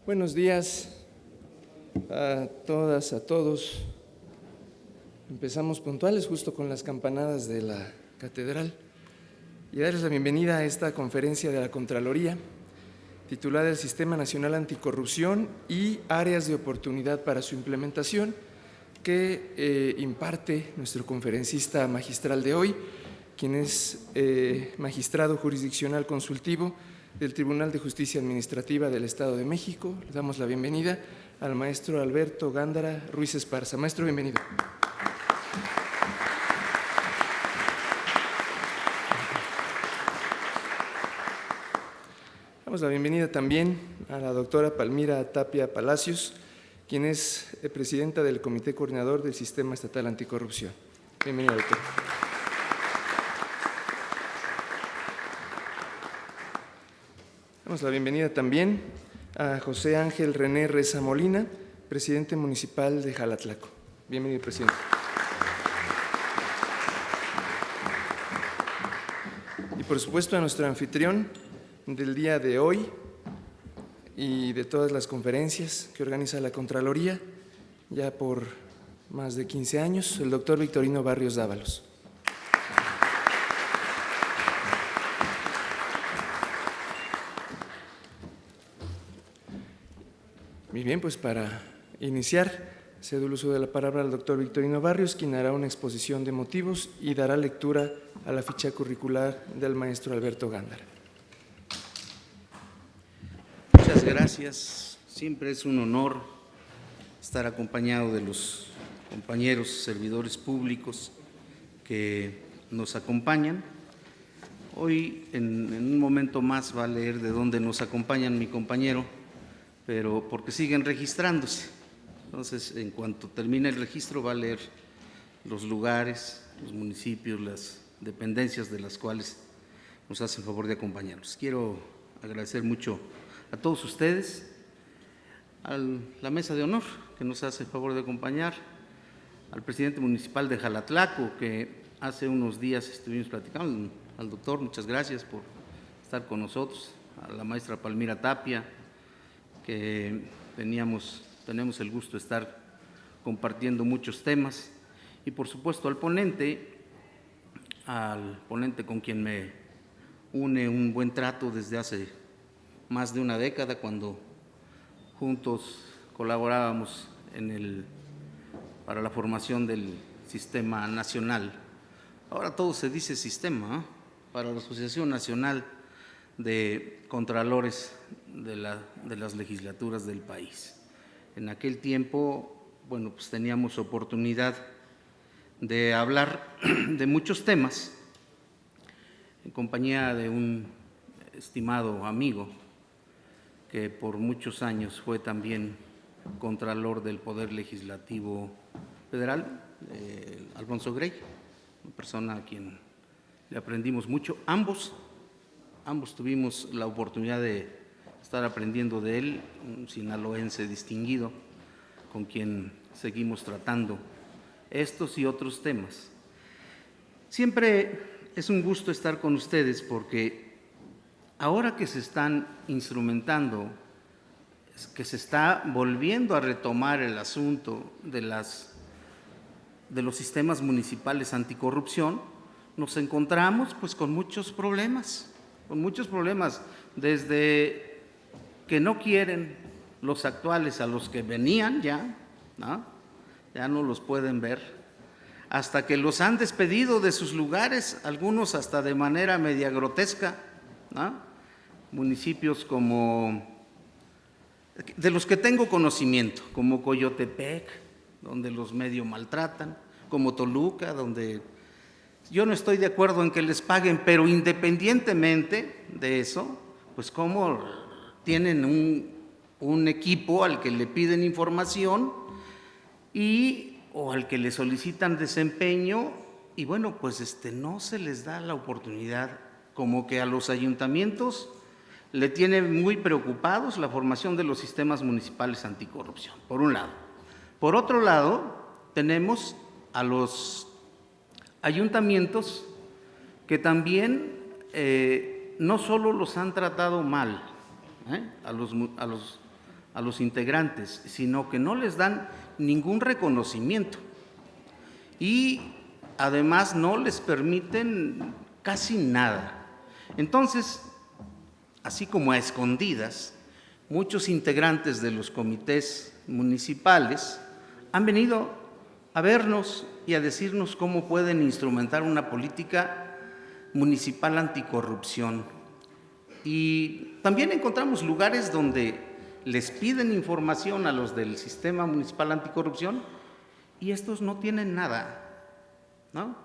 Buenos días a todas, a todos. Empezamos puntuales justo con las campanadas de la catedral y darles la bienvenida a esta conferencia de la Contraloría titulada El Sistema Nacional Anticorrupción y áreas de oportunidad para su implementación, que imparte nuestro conferencista magistral de hoy, quien es magistrado jurisdiccional consultivo del Tribunal de Justicia Administrativa del Estado de México. Le damos la bienvenida al maestro Alberto Gándara Ruiz Esparza. Maestro, bienvenido. Damos la bienvenida también a la doctora Palmira Tapia Palacios, quien es presidenta del Comité Coordinador del Sistema Estatal Anticorrupción. Bienvenida, doctora. Damos la bienvenida también a José Ángel René Reza Molina, presidente municipal de Jalatlaco. Bienvenido, presidente. Y por supuesto a nuestro anfitrión del día de hoy y de todas las conferencias que organiza la Contraloría, ya por más de 15 años, el doctor Victorino Barrios Dávalos. Muy bien, pues para iniciar, cedo el uso de la palabra al doctor Victorino Barrios, quien hará una exposición de motivos y dará lectura a la ficha curricular del maestro Alberto Gándara. Muchas gracias. Siempre es un honor estar acompañado de los compañeros servidores públicos que nos acompañan. Hoy, en un momento más, va a leer de dónde nos acompañan mi compañero, pero porque siguen registrándose. Entonces, en cuanto termine el registro, va a leer los lugares, los municipios, las dependencias de las cuales nos hacen favor de acompañarnos. Quiero agradecer mucho a todos ustedes, a la mesa de honor que nos hace el favor de acompañar, al presidente municipal de Jalatlaco, que hace unos días estuvimos platicando, al doctor, muchas gracias por estar con nosotros, a la maestra Palmira Tapia, que tenemos el gusto de estar compartiendo muchos temas, y por supuesto al ponente con quien me une un buen trato desde hace más de una década, cuando juntos colaborábamos para la formación del Sistema Nacional. Ahora todo se dice sistema, para la Asociación Nacional de Contralores de las legislaturas del país. En aquel tiempo, bueno, pues teníamos oportunidad de hablar de muchos temas en compañía de un estimado amigo que por muchos años fue también Contralor del Poder Legislativo Federal, Alfonso Grey, una persona a quien le aprendimos mucho. Ambos tuvimos la oportunidad de estar aprendiendo de él, un sinaloense distinguido con quien seguimos tratando estos y otros temas. Siempre es un gusto estar con ustedes porque ahora que se están instrumentando, que se está volviendo a retomar el asunto de los sistemas municipales anticorrupción, nos encontramos pues con muchos problemas, desde que no quieren los actuales a los que venían ya no los pueden ver, hasta que los han despedido de sus lugares, algunos hasta de manera media grotesca, municipios de los que tengo conocimiento, como Coyotepec, donde los medio maltratan, como Toluca, donde yo no estoy de acuerdo en que les paguen, pero independientemente de eso, pues como tienen un equipo al que le piden información o al que le solicitan desempeño, y bueno, pues no se les da la oportunidad, como que a los ayuntamientos le tiene muy preocupados la formación de los sistemas municipales anticorrupción, por un lado. Por otro lado, tenemos a los ayuntamientos que también no solo los han tratado mal, a a los integrantes, sino que no les dan ningún reconocimiento y además no les permiten casi nada. Entonces, así como a escondidas, muchos integrantes de los comités municipales han venido a vernos y a decirnos cómo pueden instrumentar una política municipal anticorrupción. Y también encontramos lugares donde les piden información a los del sistema municipal anticorrupción y estos no tienen nada, ¿no?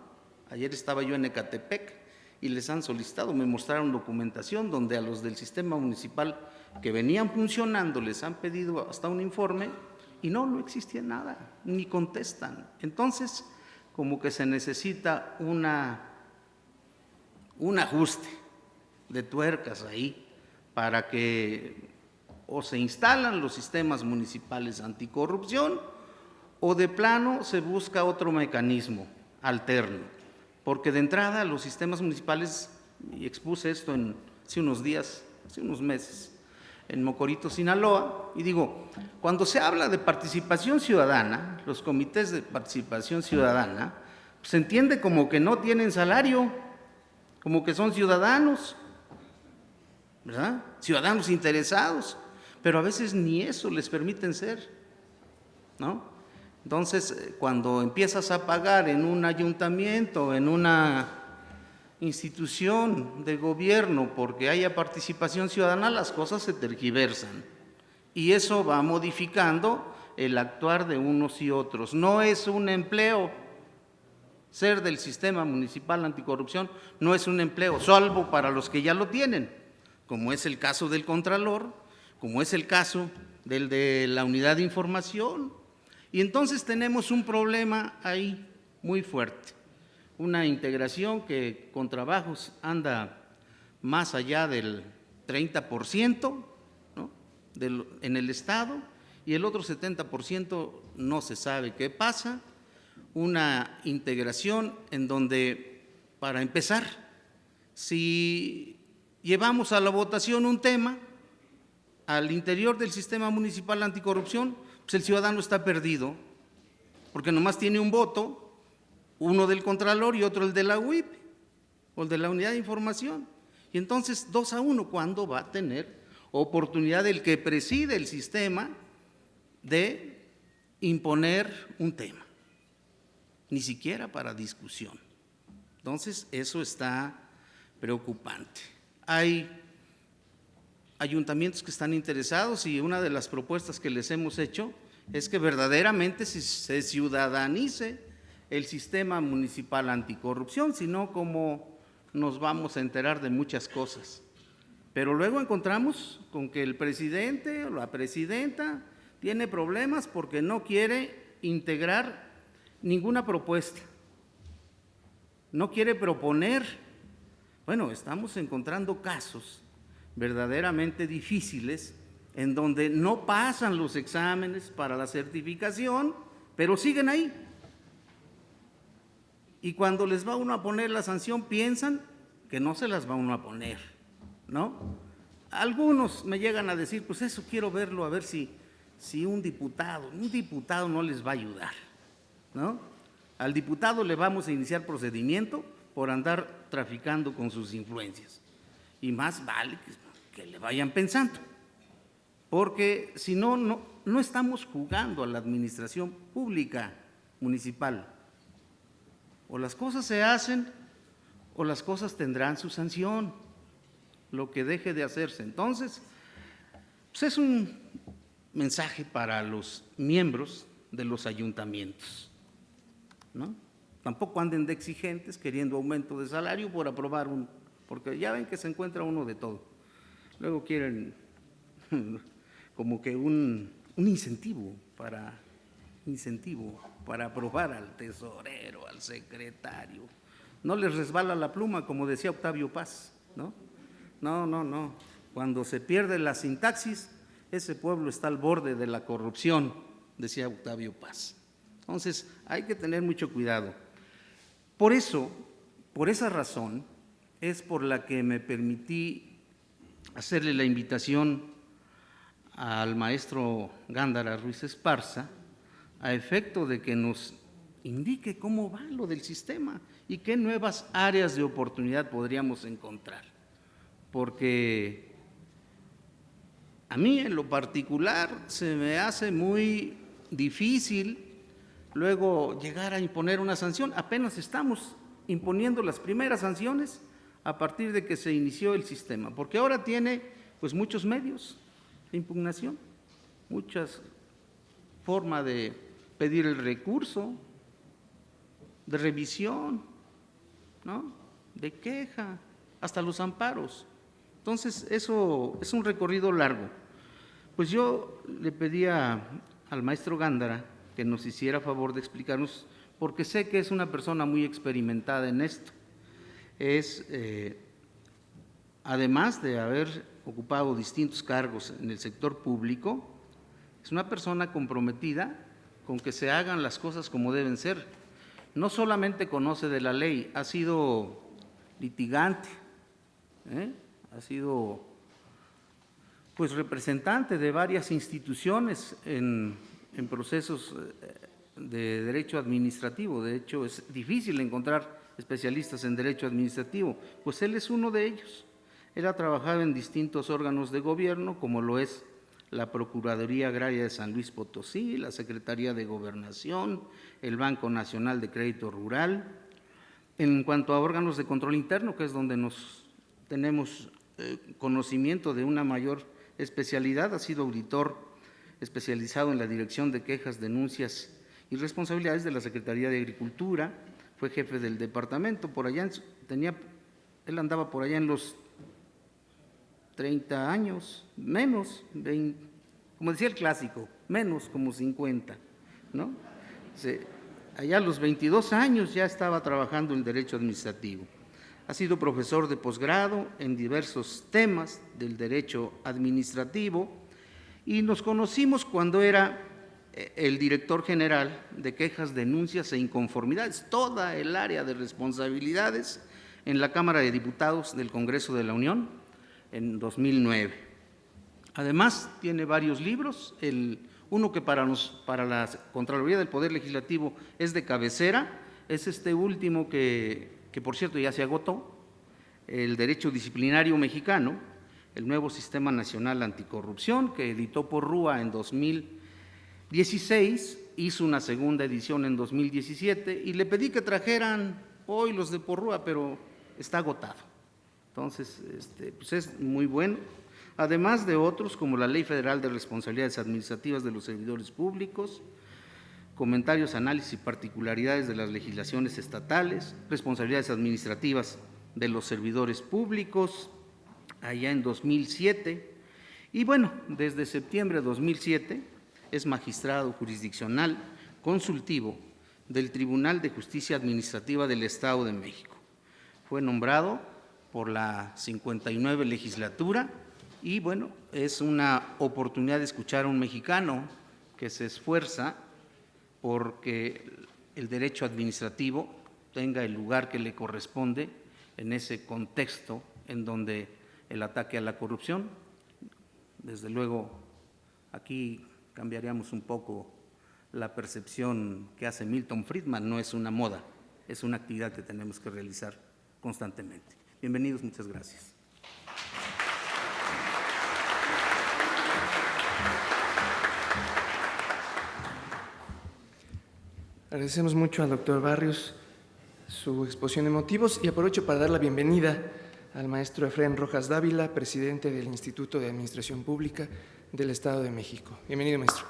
Ayer estaba yo en Ecatepec y les han solicitado, me mostraron documentación donde a los del sistema municipal que venían funcionando les han pedido hasta un informe y no existía nada, ni contestan. Entonces, como que se necesita un ajuste de tuercas ahí para que o se instalan los sistemas municipales anticorrupción o de plano se busca otro mecanismo alterno, porque de entrada los sistemas municipales, y expuse esto hace unos días, hace unos meses, en Mocorito, Sinaloa, y digo, cuando se habla de participación ciudadana, los comités de participación ciudadana, se entiende como que no tienen salario, como que son ciudadanos, ¿verdad? Ciudadanos interesados, pero a veces ni eso les permiten ser, ¿no? Entonces, cuando empiezas a pagar en un ayuntamiento, en una institución de gobierno, porque haya participación ciudadana, las cosas se tergiversan. Y eso va modificando el actuar de unos y otros. No es un empleo. Ser del sistema municipal anticorrupción no es un empleo, salvo para los que ya lo tienen, como es el caso del Contralor, como es el caso del de la unidad de información. Y entonces tenemos un problema ahí muy fuerte, una integración que con trabajos anda más allá del 30%, ¿no?, en el Estado, y el otro 70% no se sabe qué pasa. Una integración en donde, para empezar, si llevamos a la votación un tema al interior del sistema municipal anticorrupción, pues el ciudadano está perdido, porque nomás tiene un voto, uno del Contralor y otro el de la UIP, o el de la Unidad de Información. Y entonces, 2-1, ¿cuándo va a tener oportunidad el que preside el sistema de imponer un tema? Ni siquiera para discusión. Entonces, eso está preocupante. Hay ayuntamientos que están interesados y una de las propuestas que les hemos hecho es que verdaderamente se ciudadanice el sistema municipal anticorrupción, sino como nos vamos a enterar de muchas cosas. Pero luego encontramos con que el presidente o la presidenta tiene problemas porque no quiere integrar ninguna propuesta, no quiere proponer. Bueno, estamos encontrando casos verdaderamente difíciles en donde no pasan los exámenes para la certificación, pero siguen ahí. Y cuando les va uno a poner la sanción, piensan que no se las va uno a poner, ¿no? Algunos me llegan a decir, pues eso quiero verlo, a ver si un diputado no les va a ayudar, ¿no? Al diputado le vamos a iniciar procedimiento por andar traficando con sus influencias. Y más vale que le vayan pensando, porque si no, no estamos jugando a la administración pública municipal. O las cosas se hacen o las cosas tendrán su sanción, lo que deje de hacerse. Entonces, pues es un mensaje para los miembros de los ayuntamientos, ¿no? Tampoco anden de exigentes queriendo aumento de salario por aprobar porque ya ven que se encuentra uno de todo. Luego quieren como que un incentivo para aprobar al tesorero, al secretario. No les resbala la pluma, como decía Octavio Paz, ¿no? No. Cuando se pierde la sintaxis, ese pueblo está al borde de la corrupción, decía Octavio Paz. Entonces, hay que tener mucho cuidado. Por esa razón, es por la que me permití hacerle la invitación al maestro Gándara Ruiz Esparza a efecto de que nos indique cómo va lo del sistema y qué nuevas áreas de oportunidad podríamos encontrar. Porque a mí en lo particular se me hace muy difícil luego llegar a imponer una sanción. Apenas estamos imponiendo las primeras sanciones a partir de que se inició el sistema, porque ahora tiene pues muchos medios de impugnación, muchas formas de pedir el recurso, de revisión, ¿no?, de queja, hasta los amparos. Entonces, eso es un recorrido largo. Pues yo le pedía al maestro Gándara que nos hiciera favor de explicarnos, porque sé que es una persona muy experimentada en esto. Es, además de haber ocupado distintos cargos en el sector público, es una persona comprometida con que se hagan las cosas como deben ser. No solamente conoce de la ley, ha sido litigante, ha sido pues representante de varias instituciones en procesos de derecho administrativo. De hecho, es difícil encontrar especialistas en derecho administrativo, pues él es uno de ellos. Él ha trabajado en distintos órganos de gobierno, como lo es la Procuraduría Agraria de San Luis Potosí, la Secretaría de Gobernación, el Banco Nacional de Crédito Rural. En cuanto a órganos de control interno, que es donde tenemos conocimiento de una mayor especialidad, ha sido auditor especializado en la dirección de quejas, denuncias y responsabilidades de la Secretaría de Agricultura, fue jefe del departamento, por allá él andaba por allá en los 30 años, menos, 20, como decía el clásico, menos como 50, ¿no? Allá a los 22 años ya estaba trabajando en derecho administrativo. Ha sido profesor de posgrado en diversos temas del derecho administrativo y nos conocimos cuando era el director general de quejas, denuncias e inconformidades, toda el área de responsabilidades en la Cámara de Diputados del Congreso de la Unión en 2009. Además, tiene varios libros, uno que para la Contraloría del Poder Legislativo es de cabecera, es este último que por cierto ya se agotó, el Derecho Disciplinario Mexicano, el nuevo Sistema Nacional Anticorrupción, que editó Porrúa en 2016, hizo una segunda edición en 2017 y le pedí que trajeran hoy los de Porrúa, pero está agotado. Entonces, pues es muy bueno. Además de otros como la Ley Federal de Responsabilidades Administrativas de los Servidores Públicos, comentarios, análisis y particularidades de las legislaciones estatales, responsabilidades administrativas de los servidores públicos, allá en 2007, y bueno, desde septiembre de 2007 es magistrado jurisdiccional consultivo del Tribunal de Justicia Administrativa del Estado de México. Fue nombrado por la 59 legislatura y bueno, es una oportunidad de escuchar a un mexicano que se esfuerza porque el derecho administrativo tenga el lugar que le corresponde en ese contexto en donde el ataque a la corrupción, desde luego aquí cambiaríamos un poco la percepción que hace Milton Friedman, no es una moda, es una actividad que tenemos que realizar constantemente. Bienvenidos, muchas gracias. Agradecemos mucho al doctor Barrios su exposición de motivos y aprovecho para dar la bienvenida al maestro Efraín Rojas Dávila, presidente del Instituto de Administración Pública del Estado de México. Bienvenido, maestro.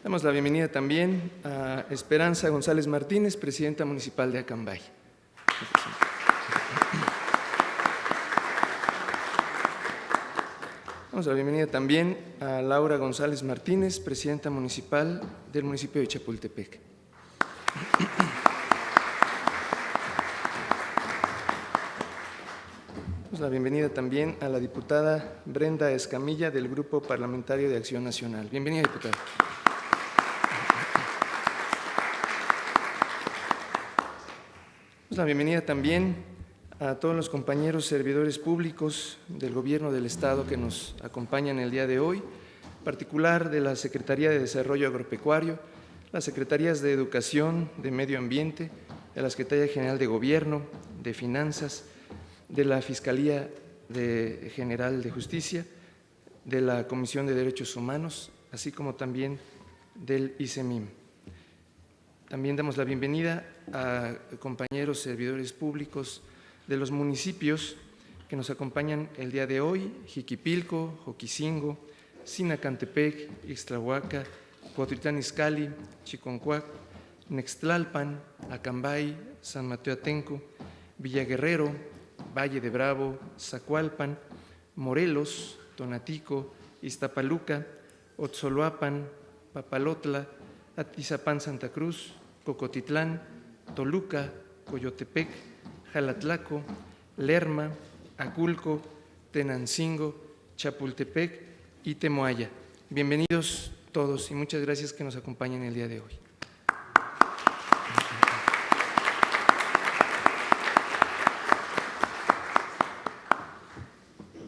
Damos la bienvenida también a Esperanza González Martínez, presidenta municipal de Acambay. Damos la bienvenida también a Laura González Martínez, presidenta municipal del municipio de Chapultepec. Damos la bienvenida también a la diputada Brenda Escamilla del Grupo Parlamentario de Acción Nacional. Bienvenida, diputada. Damos la bienvenida también a todos los compañeros servidores públicos del Gobierno del Estado que nos acompañan el día de hoy, en particular de la Secretaría de Desarrollo Agropecuario, las Secretarías de Educación, de Medio Ambiente, de la Secretaría General de Gobierno, de Finanzas, de la Fiscalía General de Justicia, de la Comisión de Derechos Humanos, así como también del ICEMIM. También damos la bienvenida a compañeros servidores públicos de los municipios que nos acompañan el día de hoy: Jiquipilco, Joquisingo, Sinacantepec, Ixtlahuaca, Cuautitlán Izcalli, Chiconcuac, Nextlalpan, Acambay, San Mateo Atenco, Villaguerrero, Valle de Bravo, Zacualpan, Morelos, Tonatico, Iztapaluca, Otzoloapan, Papalotla, Atizapán Santa Cruz, Cocotitlán, Toluca, Coyotepec, Jalatlaco, Lerma, Aculco, Tenancingo, Chapultepec y Temoaya. Bienvenidos todos y muchas gracias que nos acompañen el día de hoy.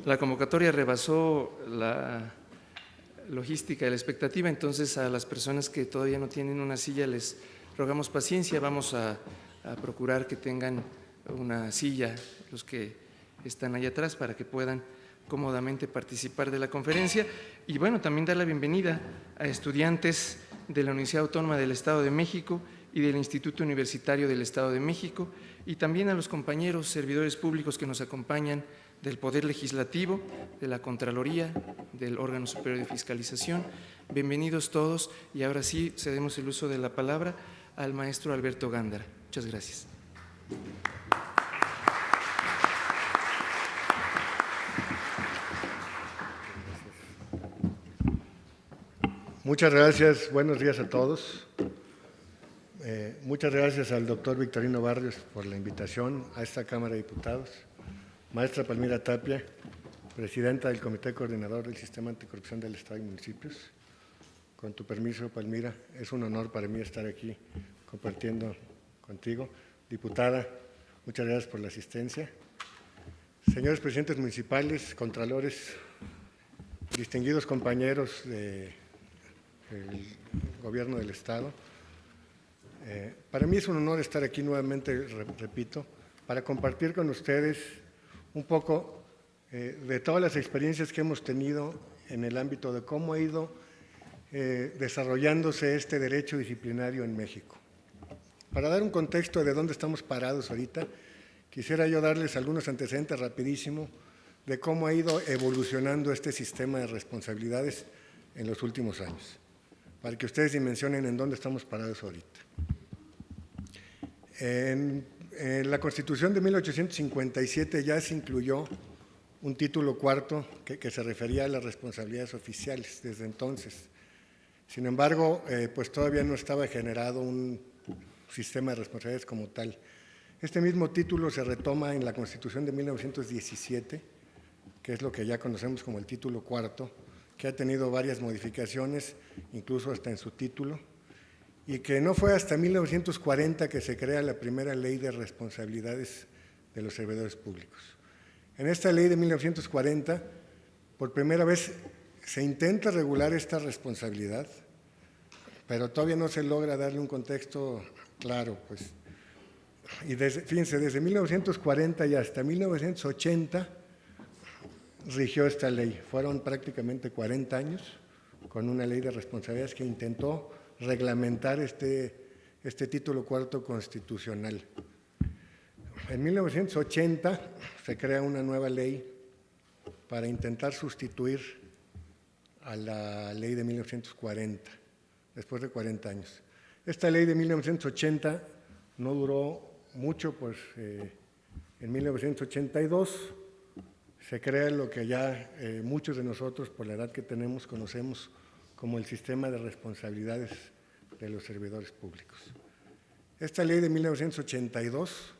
La convocatoria rebasó la logística y la expectativa, entonces a las personas que todavía no tienen una silla les rogamos paciencia. Vamos a procurar que tengan una silla los que están allá atrás para que puedan cómodamente participar de la conferencia. Y bueno, también dar la bienvenida a estudiantes de la Universidad Autónoma del Estado de México y del Instituto Universitario del Estado de México, y también a los compañeros servidores públicos que nos acompañan del Poder Legislativo, de la Contraloría, del Órgano Superior de Fiscalización. Bienvenidos todos, y ahora sí cedemos el uso de la palabra al maestro Alberto Gándara. Muchas gracias. Muchas gracias, buenos días a todos. Muchas gracias al doctor Victorino Barrios por la invitación a esta Cámara de Diputados. Maestra Palmira Tapia, presidenta del Comité Coordinador del Sistema Anticorrupción del Estado y Municipios. Con tu permiso, Palmira, es un honor para mí estar aquí compartiendo contigo. Diputada, muchas gracias por la asistencia. Señores presidentes municipales, contralores, distinguidos compañeros del Gobierno del Estado, para mí es un honor estar aquí nuevamente, repito, para compartir con ustedes un poco de todas las experiencias que hemos tenido en el ámbito de cómo ha ido desarrollándose este derecho disciplinario en México. Para dar un contexto de dónde estamos parados ahorita, quisiera yo darles algunos antecedentes rapidísimo de cómo ha ido evolucionando este sistema de responsabilidades en los últimos años, para que ustedes dimensionen en dónde estamos parados ahorita. En la Constitución de 1857 ya se incluyó un título cuarto que se refería a las responsabilidades oficiales desde entonces. Sin embargo, pues todavía no estaba generado un sistema de responsabilidades como tal. Este mismo título se retoma en la Constitución de 1917, que es lo que ya conocemos como el título cuarto, que ha tenido varias modificaciones, incluso hasta en su título, y que no fue hasta 1940 que se crea la primera ley de responsabilidades de los servidores públicos. En esta ley de 1940, por primera vez se intenta regular esta responsabilidad, pero todavía no se logra darle un contexto claro, pues. Y fíjense, desde 1940 y hasta 1980 rigió esta ley. Fueron prácticamente 40 años con una ley de responsabilidades que intentó reglamentar este título cuarto constitucional. En 1980 se crea una nueva ley para intentar sustituir a la ley de 1940, después de 40 años. Esta ley de 1980 no duró mucho, pues en 1982 se crea lo que ya muchos de nosotros, por la edad que tenemos, conocemos como el sistema de responsabilidades de los servidores públicos. Esta ley de 1982,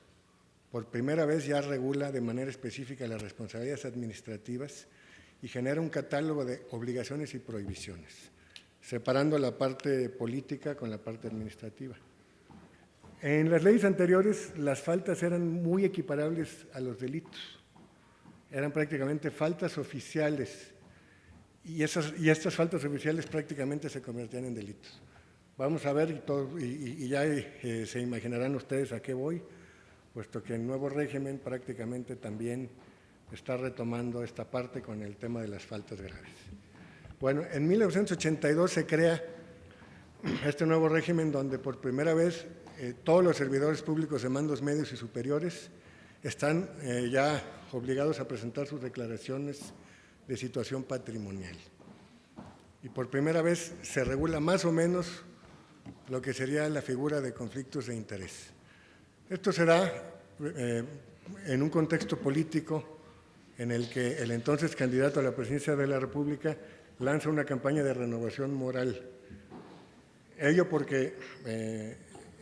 por primera vez, ya regula de manera específica las responsabilidades administrativas y genera un catálogo de obligaciones y prohibiciones, separando la parte política con la parte administrativa. En las leyes anteriores, las faltas eran muy equiparables a los delitos. Eran prácticamente faltas oficiales y estas faltas oficiales prácticamente se convertían en delitos. Vamos a ver y ya se imaginarán ustedes a qué voy, puesto que el nuevo régimen prácticamente también está retomando esta parte con el tema de las faltas graves. Bueno, en 1982 se crea este nuevo régimen donde por primera vez todos los servidores públicos de mandos medios y superiores están ya obligados a presentar sus declaraciones de situación patrimonial. Y por primera vez se regula más o menos lo que sería la figura de conflictos de interés. Esto se da en un contexto político en el que el entonces candidato a la presidencia de la República lanza una campaña de renovación moral. Ello porque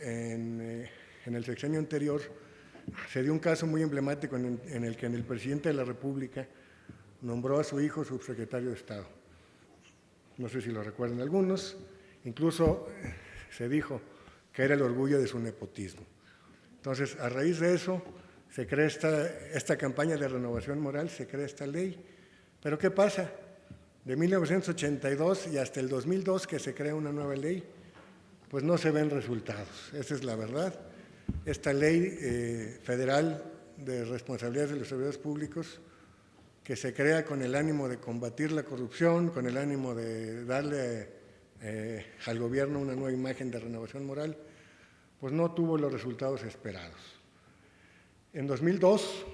en el sexenio anterior se dio un caso muy emblemático en el que el presidente de la República nombró a su hijo subsecretario de Estado. No sé si lo recuerdan algunos, incluso se dijo que era el orgullo de su nepotismo. Entonces, a raíz de eso, se crea esta campaña de renovación moral, se crea esta ley. Pero ¿qué pasa? De 1982 y hasta el 2002 que se crea una nueva ley, pues no se ven resultados, esa es la verdad. Esta ley federal de responsabilidades de los servidores públicos, que se crea con el ánimo de combatir la corrupción, con el ánimo de darle al gobierno una nueva imagen de renovación moral, pues no tuvo los resultados esperados. En 2002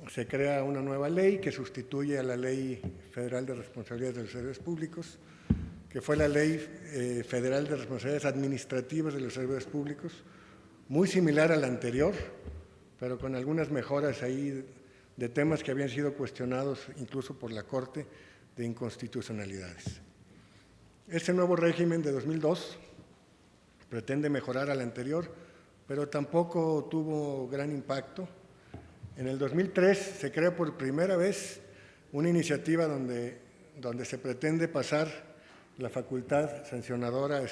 se crea una nueva ley que sustituye a la Ley Federal de Responsabilidades de los Servidores Públicos, que fue la Ley Federal de Responsabilidades Administrativas de los Servidores Públicos, muy similar a la anterior, pero con algunas mejoras ahí de temas que habían sido cuestionados incluso por la Corte de inconstitucionalidades. Este nuevo régimen de 2002 pretende mejorar al anterior, pero tampoco tuvo gran impacto. En el 2003 se crea por primera vez una iniciativa donde se pretende pasar la facultad sancionadora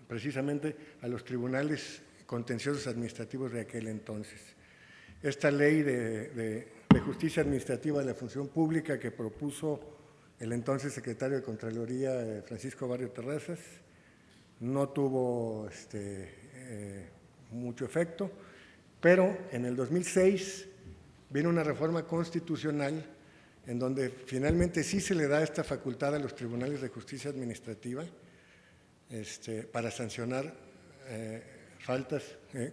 precisamente a los tribunales contenciosos administrativos de aquel entonces. Esta ley de justicia administrativa de la función pública que propuso el entonces secretario de Contraloría, Francisco Barrio Terrazas, no tuvo mucho efecto, pero en el 2006 vino una reforma constitucional en donde finalmente sí se le da esta facultad a los tribunales de justicia administrativa para sancionar faltas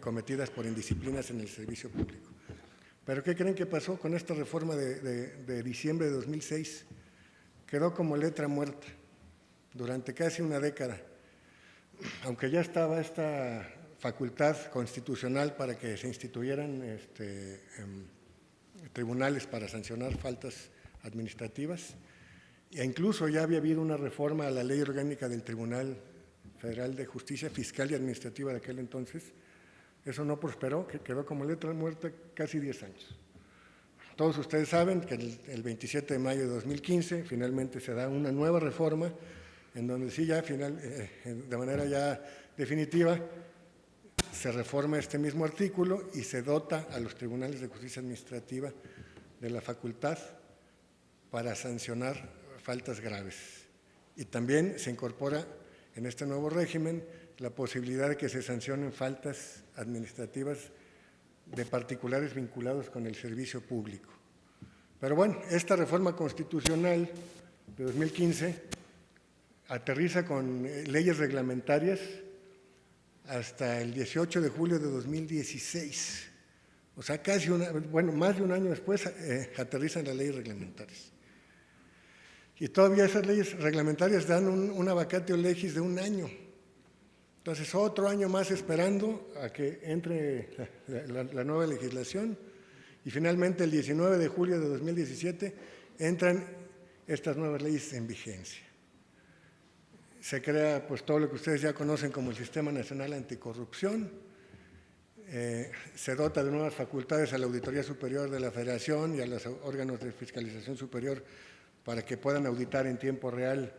cometidas por indisciplinas en el servicio público. ¿Pero qué creen que pasó con esta reforma de diciembre de 2006? Quedó como letra muerta durante casi una década. Aunque ya estaba esta facultad constitucional para que se instituyeran tribunales para sancionar faltas administrativas, e incluso ya había habido una reforma a la Ley Orgánica del Tribunal Federal de Justicia Fiscal y Administrativa de aquel entonces, eso no prosperó, que quedó como letra muerta casi 10 años. Todos ustedes saben que el 27 de mayo de 2015 finalmente se da una nueva reforma en donde sí ya de manera ya definitiva se reforma este mismo artículo y se dota a los tribunales de justicia administrativa de la facultad para sancionar faltas graves. Y también se incorpora en este nuevo régimen la posibilidad de que se sancionen faltas administrativas de particulares vinculados con el servicio público. Pero bueno, esta reforma constitucional de 2015 aterriza con leyes reglamentarias hasta el 18 de julio de 2016. O sea, más de un año después aterrizan las leyes reglamentarias. Y todavía esas leyes reglamentarias dan una vacatio legis de un año. Entonces, otro año más esperando a que entre la nueva legislación y finalmente el 19 de julio de 2017 entran estas nuevas leyes en vigencia. Se crea pues todo lo que ustedes ya conocen como el Sistema Nacional Anticorrupción, se dota de nuevas facultades a la Auditoría Superior de la Federación y a los órganos de fiscalización superior para que puedan auditar en tiempo real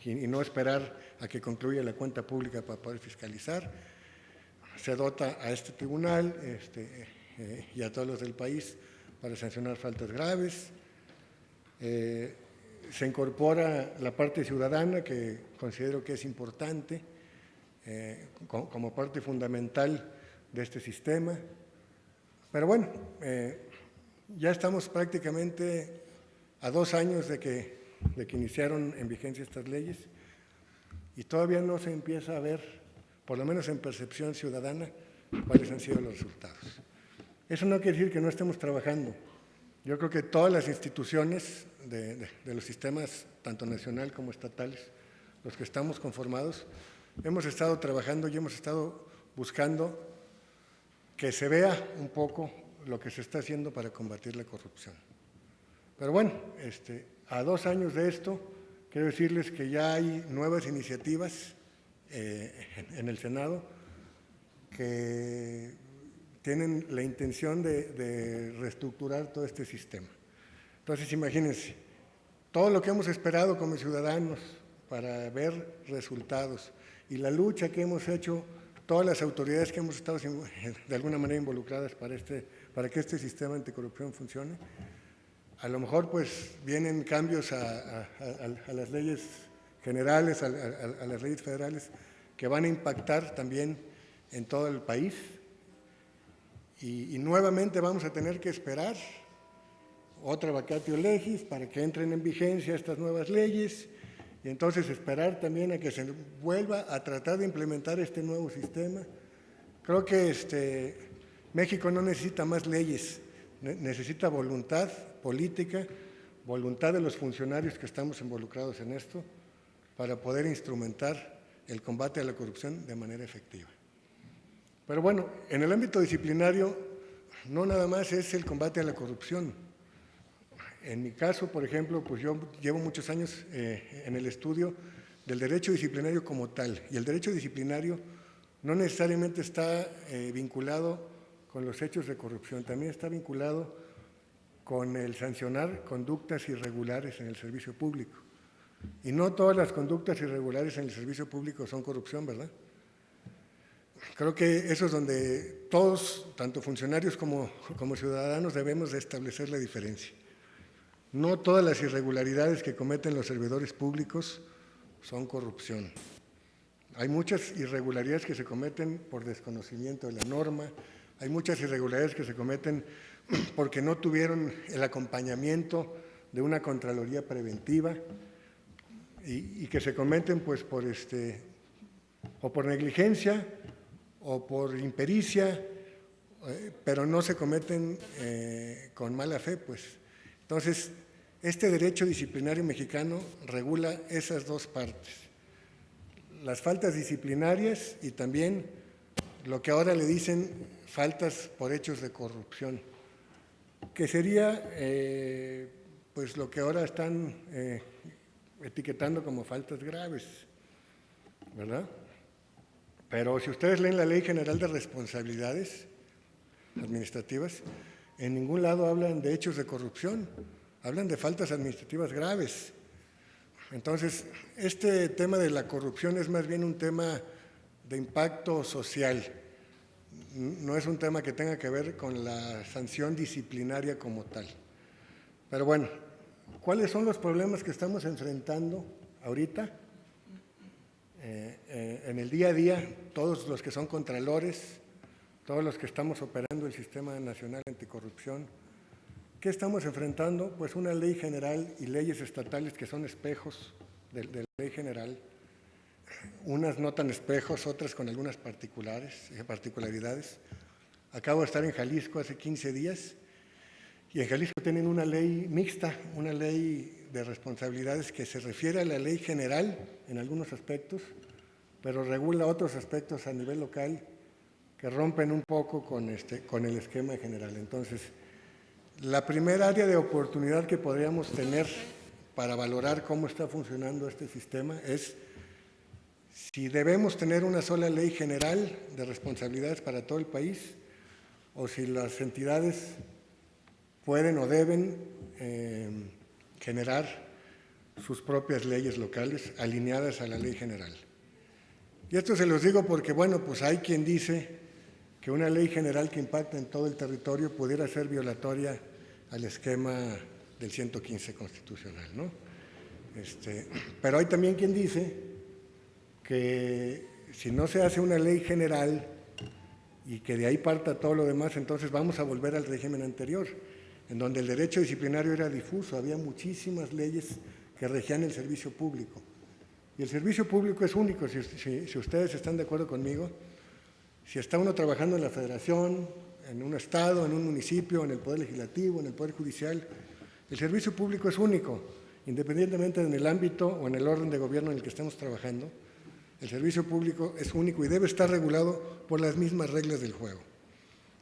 y no esperar a que concluya la cuenta pública para poder fiscalizar. Se dota a este tribunal y a todos los del país para sancionar faltas graves. Se incorpora la parte ciudadana, que considero que es importante como parte fundamental de este sistema. Pero bueno, ya estamos prácticamente a 2 años de que iniciaron en vigencia estas leyes y todavía no se empieza a ver, por lo menos en percepción ciudadana, cuáles han sido los resultados. Eso no quiere decir que no estemos trabajando. Yo creo que todas las instituciones de los sistemas, tanto nacional como estatales, los que estamos conformados, hemos estado trabajando y hemos estado buscando que se vea un poco lo que se está haciendo para combatir la corrupción. Pero bueno, a 2 años de esto, quiero decirles que ya hay nuevas iniciativas en el Senado que tienen la intención de reestructurar todo este sistema. Entonces, imagínense, todo lo que hemos esperado como ciudadanos para ver resultados y la lucha que hemos hecho, todas las autoridades que hemos estado de alguna manera involucradas para que este sistema anticorrupción funcione, a lo mejor pues vienen cambios a las leyes generales, a las leyes federales, que van a impactar también en todo el país. Y nuevamente vamos a tener que esperar otra vacatio legis para que entren en vigencia estas nuevas leyes y entonces esperar también a que se vuelva a tratar de implementar este nuevo sistema. Creo que México no necesita más leyes, necesita voluntad política, voluntad de los funcionarios que estamos involucrados en esto para poder instrumentar el combate a la corrupción de manera efectiva. Pero bueno, en el ámbito disciplinario no nada más es el combate a la corrupción. En mi caso, por ejemplo, pues yo llevo muchos años en el estudio del derecho disciplinario como tal, y el derecho disciplinario no necesariamente está vinculado con los hechos de corrupción, también está vinculado con el sancionar conductas irregulares en el servicio público. Y no todas las conductas irregulares en el servicio público son corrupción, ¿verdad? Creo que eso es donde todos, tanto funcionarios como ciudadanos, debemos de establecer la diferencia. No todas las irregularidades que cometen los servidores públicos son corrupción. Hay muchas irregularidades que se cometen por desconocimiento de la norma, hay muchas irregularidades que se cometen porque no tuvieron el acompañamiento de una Contraloría preventiva y que se cometen pues o por negligencia o por impericia, pero no se cometen con mala fe, pues. Entonces, este derecho disciplinario mexicano regula esas dos partes, las faltas disciplinarias y también lo que ahora le dicen faltas por hechos de corrupción, que sería pues lo que ahora están etiquetando como faltas graves, ¿verdad? Pero si ustedes leen la Ley General de Responsabilidades Administrativas, en ningún lado hablan de hechos de corrupción, hablan de faltas administrativas graves. Entonces, este tema de la corrupción es más bien un tema de impacto social, no es un tema que tenga que ver con la sanción disciplinaria como tal. Pero bueno, ¿cuáles son los problemas que estamos enfrentando ahorita? En el día a día, todos los que son contralores, todos los que estamos operando el Sistema Nacional Anticorrupción, ¿qué estamos enfrentando? Pues una ley general y leyes estatales que son espejos de la ley general, unas no tan espejos, otras con algunas particularidades. Acabo de estar en Jalisco hace 15 días y en Jalisco tienen una ley mixta, una ley de responsabilidades que se refiere a la ley general en algunos aspectos, pero regula otros aspectos a nivel local que rompen un poco con el esquema general. Entonces, la primera área de oportunidad que podríamos tener para valorar cómo está funcionando este sistema es si debemos tener una sola ley general de responsabilidades para todo el país o si las entidades pueden o deben generar sus propias leyes locales alineadas a la ley general. Y esto se los digo porque, bueno, pues hay quien dice que una ley general que impacta en todo el territorio pudiera ser violatoria al esquema del 115 constitucional, ¿no? Pero hay también quien dice que si no se hace una ley general y que de ahí parta todo lo demás, entonces vamos a volver al régimen anterior, en donde el derecho disciplinario era difuso, había muchísimas leyes que regían el servicio público. Y el servicio público es único, si ustedes están de acuerdo conmigo, si está uno trabajando en la federación, en un estado, en un municipio, en el poder legislativo, en el poder judicial, el servicio público es único, independientemente en el ámbito o en el orden de gobierno en el que estemos trabajando. El servicio público es único y debe estar regulado por las mismas reglas del juego,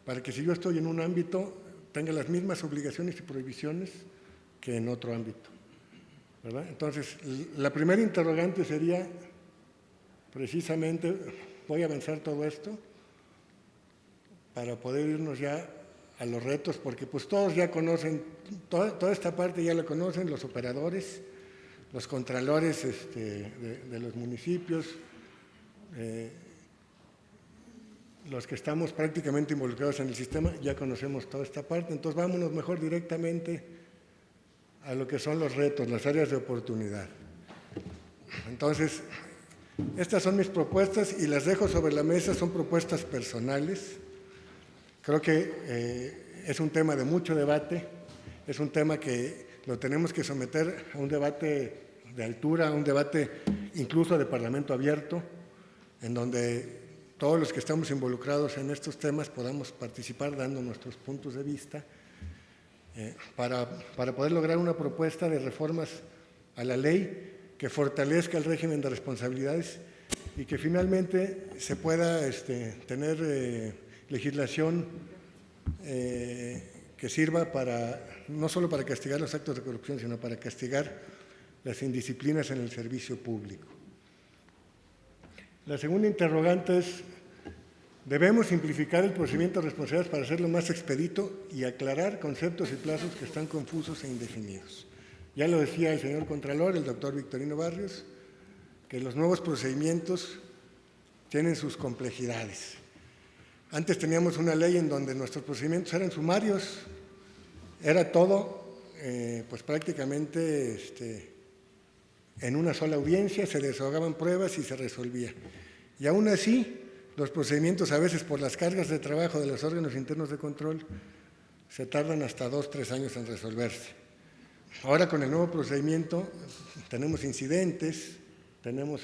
para que si yo estoy en un ámbito tenga las mismas obligaciones y prohibiciones que en otro ámbito, ¿verdad? Entonces, la primera interrogante sería, precisamente, voy a avanzar todo esto para poder irnos ya a los retos, porque pues todos ya conocen, toda esta parte ya la conocen, los operadores, los contralores de los municipios, los que estamos prácticamente involucrados en el sistema, ya conocemos toda esta parte, entonces vámonos mejor directamente a lo que son los retos, las áreas de oportunidad. Entonces, estas son mis propuestas y las dejo sobre la mesa, son propuestas personales. Creo que es un tema de mucho debate, es un tema que lo tenemos que someter a un debate de altura, a un debate incluso de parlamento abierto, en donde todos los que estamos involucrados en estos temas podamos participar dando nuestros puntos de vista para poder lograr una propuesta de reformas a la ley que fortalezca el régimen de responsabilidades y que finalmente se pueda tener legislación que sirva no solo para castigar los actos de corrupción, sino para castigar las indisciplinas en el servicio público. La segunda interrogante es, debemos simplificar el procedimiento de responsabilidades para hacerlo más expedito y aclarar conceptos y plazos que están confusos e indefinidos. Ya lo decía el señor Contralor, el doctor Victorino Barrios, que los nuevos procedimientos tienen sus complejidades. Antes teníamos una ley en donde nuestros procedimientos eran sumarios, era todo, pues prácticamente en una sola audiencia, se desahogaban pruebas y se resolvía. Y aún así, los procedimientos, a veces por las cargas de trabajo de los órganos internos de control, se tardan hasta 2 o 3 años en resolverse. Ahora con el nuevo procedimiento tenemos incidentes, tenemos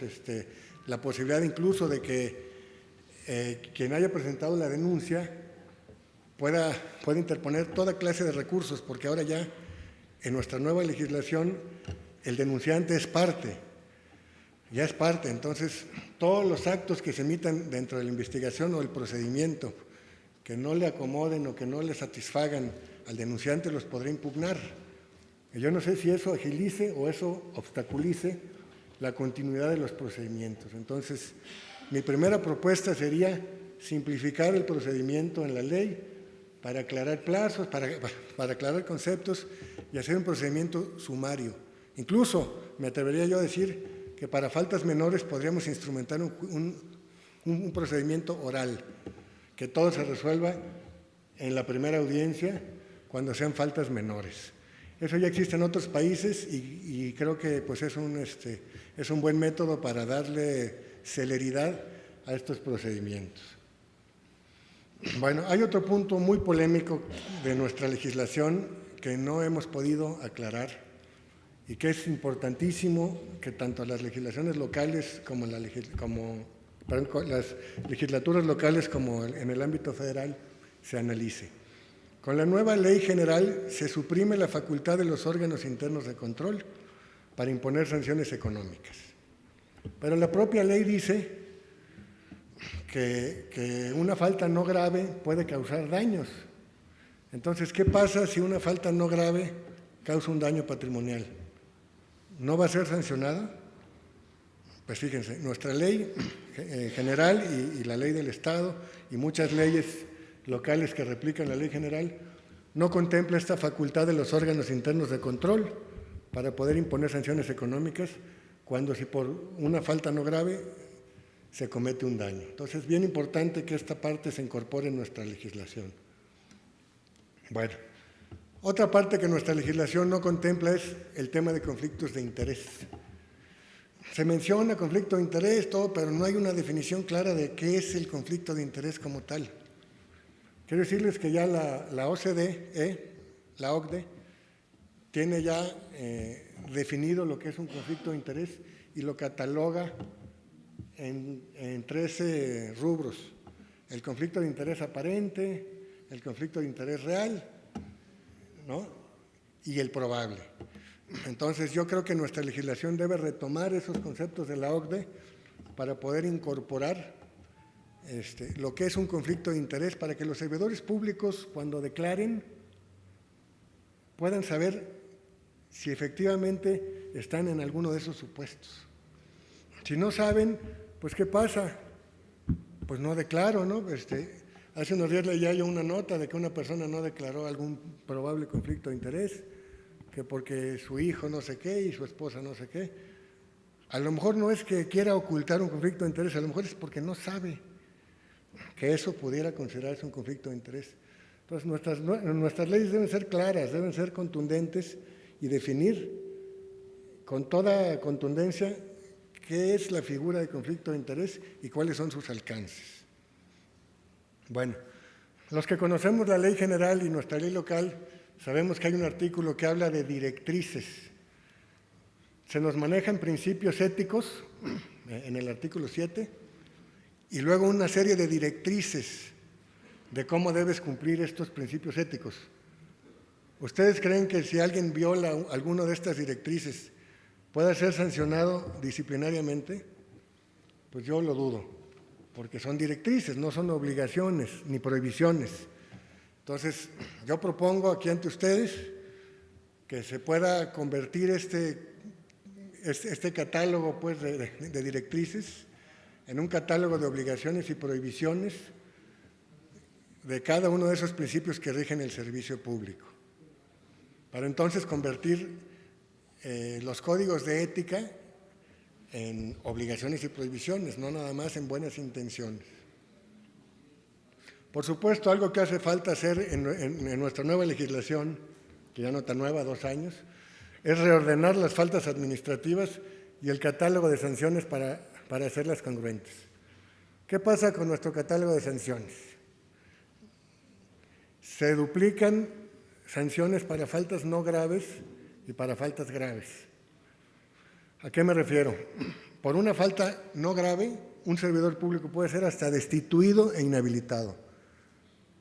la posibilidad incluso de que quien haya presentado la denuncia pueda interponer toda clase de recursos, porque ahora ya en nuestra nueva legislación el denunciante es parte, ya es parte, entonces todos los actos que se emitan dentro de la investigación o el procedimiento que no le acomoden o que no le satisfagan al denunciante los podrá impugnar. Y yo no sé si eso agilice o eso obstaculice la continuidad de los procedimientos. Entonces, mi primera propuesta sería simplificar el procedimiento en la ley para aclarar plazos, para aclarar conceptos y hacer un procedimiento sumario. Incluso me atrevería yo a decir que para faltas menores podríamos instrumentar un procedimiento oral, que todo se resuelva en la primera audiencia cuando sean faltas menores. Eso ya existe en otros países y creo que pues, es un buen método para darle celeridad a estos procedimientos. Bueno, hay otro punto muy polémico de nuestra legislación que no hemos podido aclarar y que es importantísimo que tanto las legislaciones locales como las legislaturas locales como en el ámbito federal se analice. Con la nueva ley general se suprime la facultad de los órganos internos de control para imponer sanciones económicas. Pero la propia ley dice que una falta no grave puede causar daños. Entonces, ¿qué pasa si una falta no grave causa un daño patrimonial? ¿No va a ser sancionada? Pues fíjense, nuestra ley general y la ley del Estado y muchas leyes locales que replican la ley general no contempla esta facultad de los órganos internos de control para poder imponer sanciones económicas cuando si por una falta no grave se comete un daño. Entonces es bien importante que esta parte se incorpore en nuestra legislación. Bueno, otra parte que nuestra legislación no contempla es el tema de conflictos de interés. Se menciona conflicto de interés, todo, pero no hay una definición clara de qué es el conflicto de interés como tal. Quiero decirles que ya la OCDE, la OCDE, tiene ya definido lo que es un conflicto de interés y lo cataloga en 13 rubros: el conflicto de interés aparente, el conflicto de interés real, ¿no?, y el probable. Entonces yo creo que nuestra legislación debe retomar esos conceptos de la OCDE para poder incorporar lo que es un conflicto de interés, para que los servidores públicos, cuando declaren, puedan saber si efectivamente están en alguno de esos supuestos. Si no saben, pues ¿qué pasa? Pues no declaro, ¿no? Hace unos días leía yo una nota de que una persona no declaró algún probable conflicto de interés, que porque su hijo no sé qué y su esposa no sé qué. A lo mejor no es que quiera ocultar un conflicto de interés, a lo mejor es porque no sabe que eso pudiera considerarse un conflicto de interés. Entonces nuestras leyes deben ser claras, deben ser contundentes y definir con toda contundencia qué es la figura de conflicto de interés y cuáles son sus alcances. Bueno, los que conocemos la ley general y nuestra ley local, sabemos que hay un artículo que habla de directrices. Se nos manejan principios éticos en el artículo 7 y luego una serie de directrices de cómo debes cumplir estos principios éticos. ¿Ustedes creen que si alguien viola alguna de estas directrices pueda ser sancionado disciplinariamente? Pues yo lo dudo, porque son directrices, no son obligaciones ni prohibiciones. Entonces, yo propongo aquí ante ustedes que se pueda convertir este catálogo, pues, de directrices en un catálogo de obligaciones y prohibiciones de cada uno de esos principios que rigen el servicio público, para entonces convertir los códigos de ética en obligaciones y prohibiciones, no nada más en buenas intenciones. Por supuesto, algo que hace falta hacer en nuestra nueva legislación, que ya no tan nueva, 2 años, es reordenar las faltas administrativas y el catálogo de sanciones para hacerlas congruentes. ¿Qué pasa con nuestro catálogo de sanciones? Se duplican sanciones para faltas no graves y para faltas graves. ¿A qué me refiero? Por una falta no grave, un servidor público puede ser hasta destituido e inhabilitado.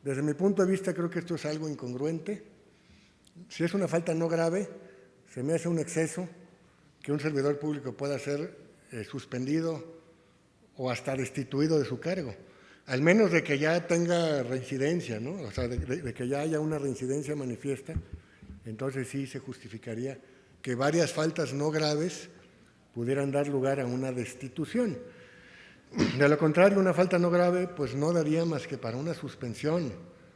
Desde mi punto de vista, creo que esto es algo incongruente. Si es una falta no grave, se me hace un exceso que un servidor público pueda ser suspendido o hasta destituido de su cargo, al menos de que ya tenga reincidencia, ¿no? O sea, de que ya haya una reincidencia manifiesta. Entonces sí se justificaría que varias faltas no graves pudieran dar lugar a una destitución. De lo contrario, una falta no grave pues no daría más que para una suspensión.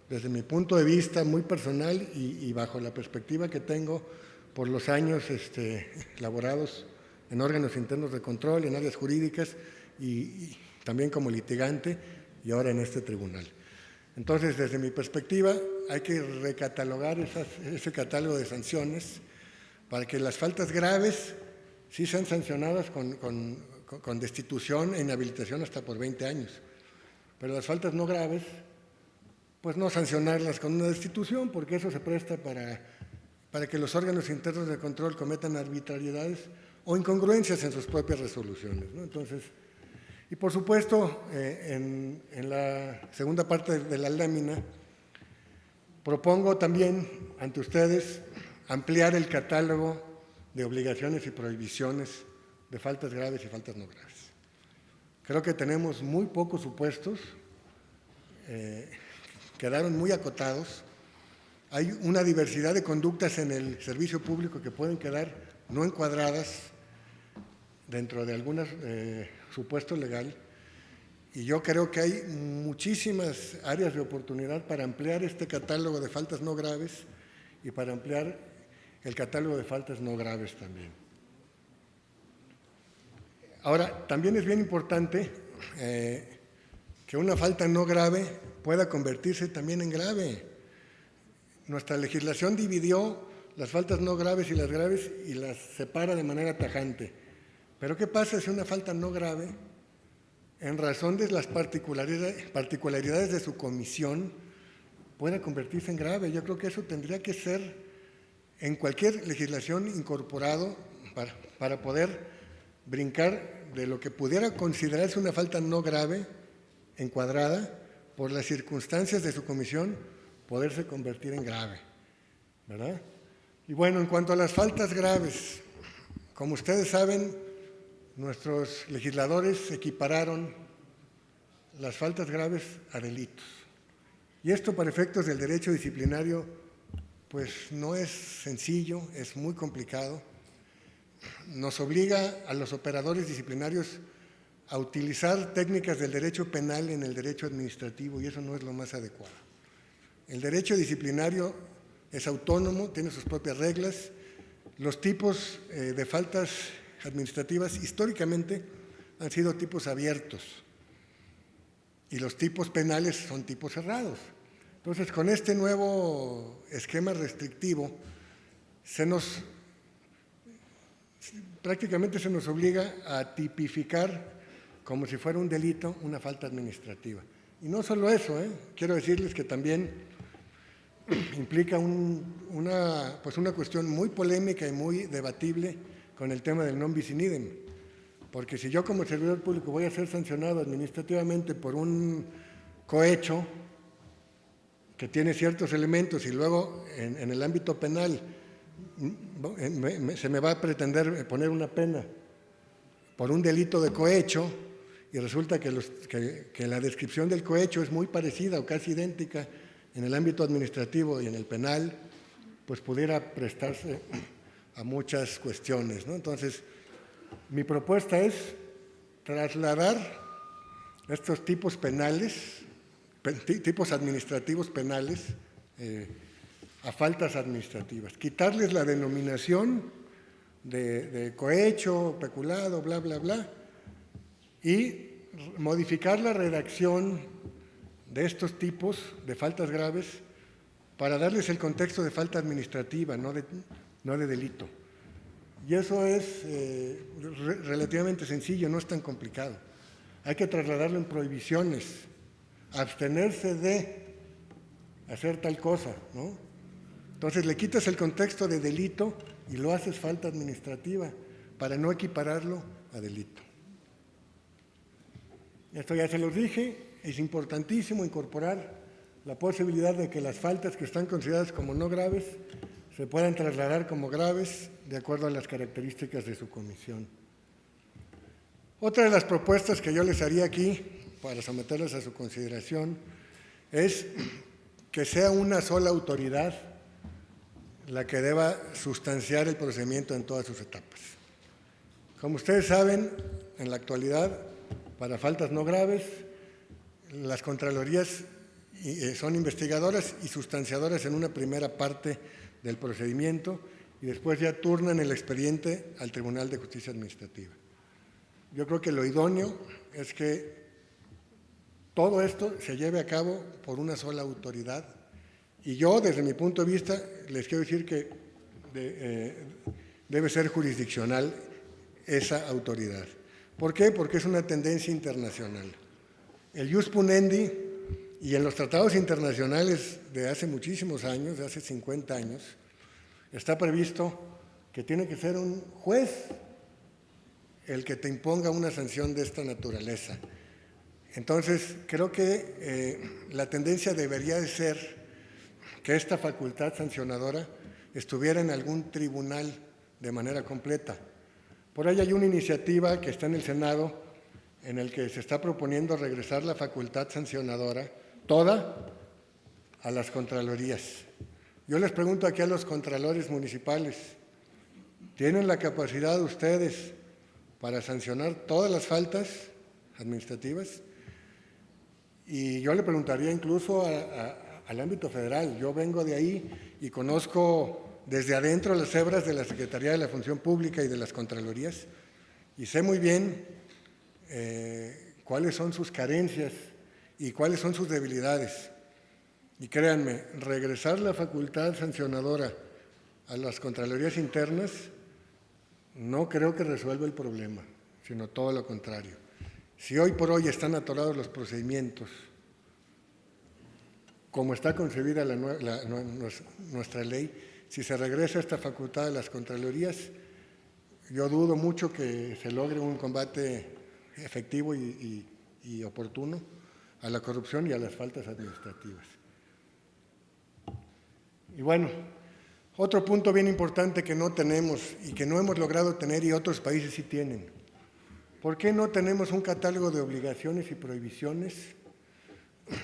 Desde mi punto de vista muy personal y bajo la perspectiva que tengo por los años laborados en órganos internos de control, en áreas jurídicas y también como litigante y ahora en este tribunal. Entonces, desde mi perspectiva, hay que recatalogar ese catálogo de sanciones para que las faltas graves sí sean sancionadas con destitución e inhabilitación hasta por 20 años. Pero las faltas no graves, pues no sancionarlas con una destitución, porque eso se presta para que los órganos internos de control cometan arbitrariedades o incongruencias en sus propias resoluciones, ¿no? Entonces, y por supuesto, en la segunda parte de la lámina, propongo también ante ustedes ampliar el catálogo de obligaciones y prohibiciones de faltas graves y faltas no graves. Creo que tenemos muy pocos supuestos, quedaron muy acotados. Hay una diversidad de conductas en el servicio público que pueden quedar no encuadradas dentro de algunos supuestos legal, y yo creo que hay muchísimas áreas de oportunidad para ampliar este catálogo de faltas no graves y para ampliar el catálogo de faltas no graves también. Ahora, también es bien importante que una falta no grave pueda convertirse también en grave. Nuestra legislación dividió las faltas no graves y las graves y las separa de manera tajante. Pero ¿qué pasa si una falta no grave, en razón de las particularidades de su comisión, puede convertirse en grave? Yo creo que eso tendría que ser en cualquier legislación incorporado para poder brincar de lo que pudiera considerarse una falta no grave, encuadrada por las circunstancias de su comisión, poderse convertir en grave, ¿verdad? Y bueno, en cuanto a las faltas graves, como ustedes saben, nuestros legisladores equipararon las faltas graves a delitos. Y esto, para efectos del derecho disciplinario, pues no es sencillo, es muy complicado. Nos obliga a los operadores disciplinarios a utilizar técnicas del derecho penal en el derecho administrativo, y eso no es lo más adecuado. El derecho disciplinario es autónomo, tiene sus propias reglas. Los tipos de faltas administrativas históricamente han sido tipos abiertos y los tipos penales son tipos cerrados. Entonces, con este nuevo esquema restrictivo, prácticamente se nos obliga a tipificar como si fuera un delito una falta administrativa. Y no solo eso, quiero decirles que también implica una cuestión muy polémica y muy debatible con el tema del non bis in idem. Porque si yo como servidor público voy a ser sancionado administrativamente por un cohecho que tiene ciertos elementos y luego en el ámbito penal se me va a pretender poner una pena por un delito de cohecho y resulta que la descripción del cohecho es muy parecida o casi idéntica en el ámbito administrativo y en el penal, pues pudiera prestarse a muchas cuestiones, ¿no? Entonces, mi propuesta es trasladar estos tipos penales, tipos administrativos penales, a faltas administrativas, quitarles la denominación de cohecho, peculado, bla, bla, bla, y modificar la redacción de estos tipos de faltas graves para darles el contexto de falta administrativa, no de delito. Y eso es relativamente sencillo, no es tan complicado. Hay que trasladarlo en prohibiciones, abstenerse de hacer tal cosa, ¿no? Entonces le quitas el contexto de delito y lo haces falta administrativa para no equipararlo a delito. Esto ya se los dije, es importantísimo incorporar la posibilidad de que las faltas que están consideradas como no graves se puedan trasladar como graves de acuerdo a las características de su comisión. Otra de las propuestas que yo les haría aquí, para someterlas a su consideración, es que sea una sola autoridad la que deba sustanciar el procedimiento en todas sus etapas. Como ustedes saben, en la actualidad, para faltas no graves, las contralorías son investigadoras y sustanciadoras en una primera parte del procedimiento y después ya turnan el expediente al Tribunal de Justicia Administrativa. Yo creo que lo idóneo es que todo esto se lleve a cabo por una sola autoridad y yo, desde mi punto de vista, les quiero decir que debe ser jurisdiccional esa autoridad. ¿Por qué? Porque es una tendencia internacional. El ius punendi y en los tratados internacionales de hace muchísimos años, de hace 50 años, está previsto que tiene que ser un juez el que te imponga una sanción de esta naturaleza. Entonces, creo que la tendencia debería de ser que esta facultad sancionadora estuviera en algún tribunal de manera completa. Por ahí hay una iniciativa que está en el Senado en el que se está proponiendo regresar la facultad sancionadora toda a las contralorías. Yo les pregunto aquí a los contralores municipales, ¿tienen la capacidad ustedes para sancionar todas las faltas administrativas? Y yo le preguntaría incluso al ámbito federal. Yo vengo de ahí y conozco desde adentro las hebras de la Secretaría de la Función Pública y de las Contralorías, y sé muy bien cuáles son sus carencias y cuáles son sus debilidades. Y créanme, regresar la facultad sancionadora a las Contralorías internas no creo que resuelva el problema, sino todo lo contrario. Si hoy por hoy están atorados los procedimientos, como está concebida nuestra ley, si se regresa esta facultad a las Contralorías, yo dudo mucho que se logre un combate efectivo y oportuno a la corrupción y a las faltas administrativas. Y bueno, otro punto bien importante que no tenemos y que no hemos logrado tener y otros países sí tienen. ¿Por qué no tenemos un catálogo de obligaciones y prohibiciones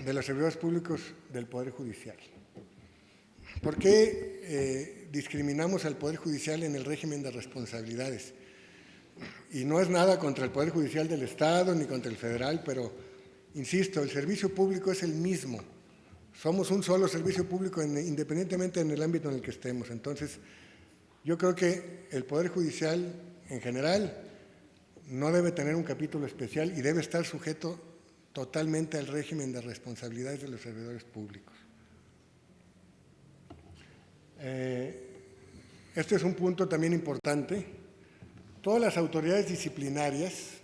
de los servidores públicos del Poder Judicial? ¿Por qué discriminamos al Poder Judicial en el régimen de responsabilidades? Y no es nada contra el Poder Judicial del Estado ni contra el federal, pero, insisto, el servicio público es el mismo. Somos un solo servicio público independientemente en el ámbito en el que estemos. Entonces, yo creo que el Poder Judicial en general no debe tener un capítulo especial y debe estar sujeto totalmente al régimen de responsabilidades de los servidores públicos. Este es un punto también importante. Todas las autoridades disciplinarias,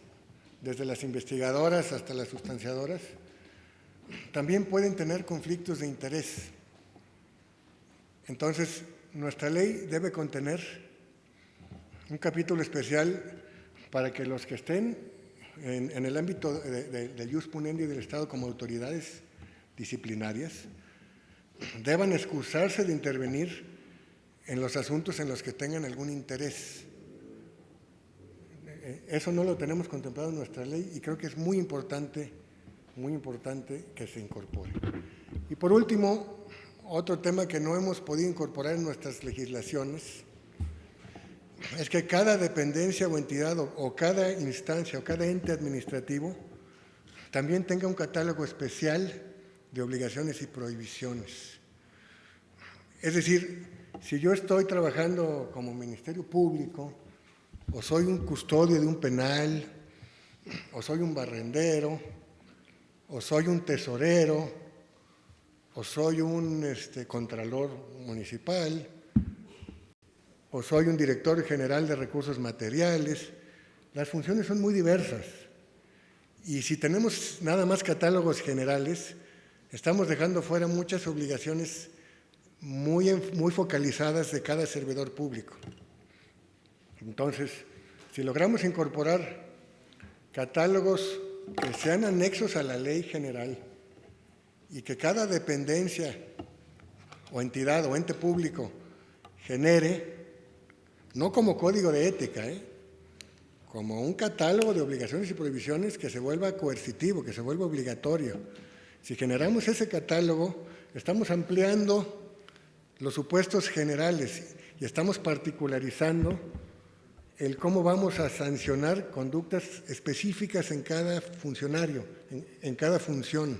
desde las investigadoras hasta las sustanciadoras, también pueden tener conflictos de interés. Entonces, nuestra ley debe contener un capítulo especial para que los que estén en el ámbito del ius puniendi del Estado como autoridades disciplinarias deban excusarse de intervenir en los asuntos en los que tengan algún interés. Eso no lo tenemos contemplado en nuestra ley y creo que es muy importante que se incorpore. Y por último, otro tema que no hemos podido incorporar en nuestras legislaciones es que cada dependencia o entidad o cada instancia o cada ente administrativo también tenga un catálogo especial de obligaciones y prohibiciones. Es decir, si yo estoy trabajando como Ministerio Público, o soy un custodio de un penal, o soy un barrendero, o soy un tesorero, o soy un contralor municipal, o soy un director general de recursos materiales, las funciones son muy diversas. Y si tenemos nada más catálogos generales, estamos dejando fuera muchas obligaciones muy focalizadas de cada servidor público. Entonces, si logramos incorporar catálogos que sean anexos a la ley general y que cada dependencia o entidad o ente público genere, no como código de ética, como un catálogo de obligaciones y prohibiciones que se vuelva coercitivo, que se vuelva obligatorio. Si generamos ese catálogo, estamos ampliando los supuestos generales y estamos particularizando el cómo vamos a sancionar conductas específicas en cada funcionario, en cada función.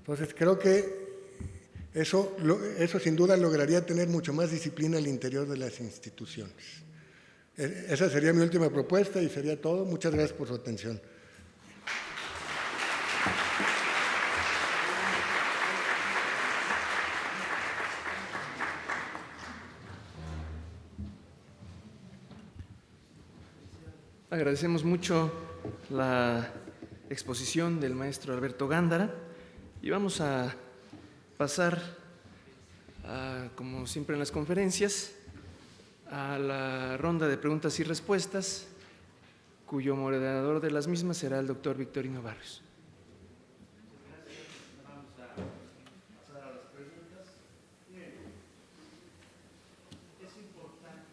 Entonces, creo que eso sin duda lograría tener mucho más disciplina al interior de las instituciones. Esa sería mi última propuesta y sería todo. Muchas gracias por su atención. Agradecemos mucho la exposición del maestro Alberto Gándara y vamos a pasar, como siempre en las conferencias, a la ronda de preguntas y respuestas, cuyo moderador de las mismas será el doctor Victorino Barrios. Vamos a pasar a las preguntas. Bien. Es importante.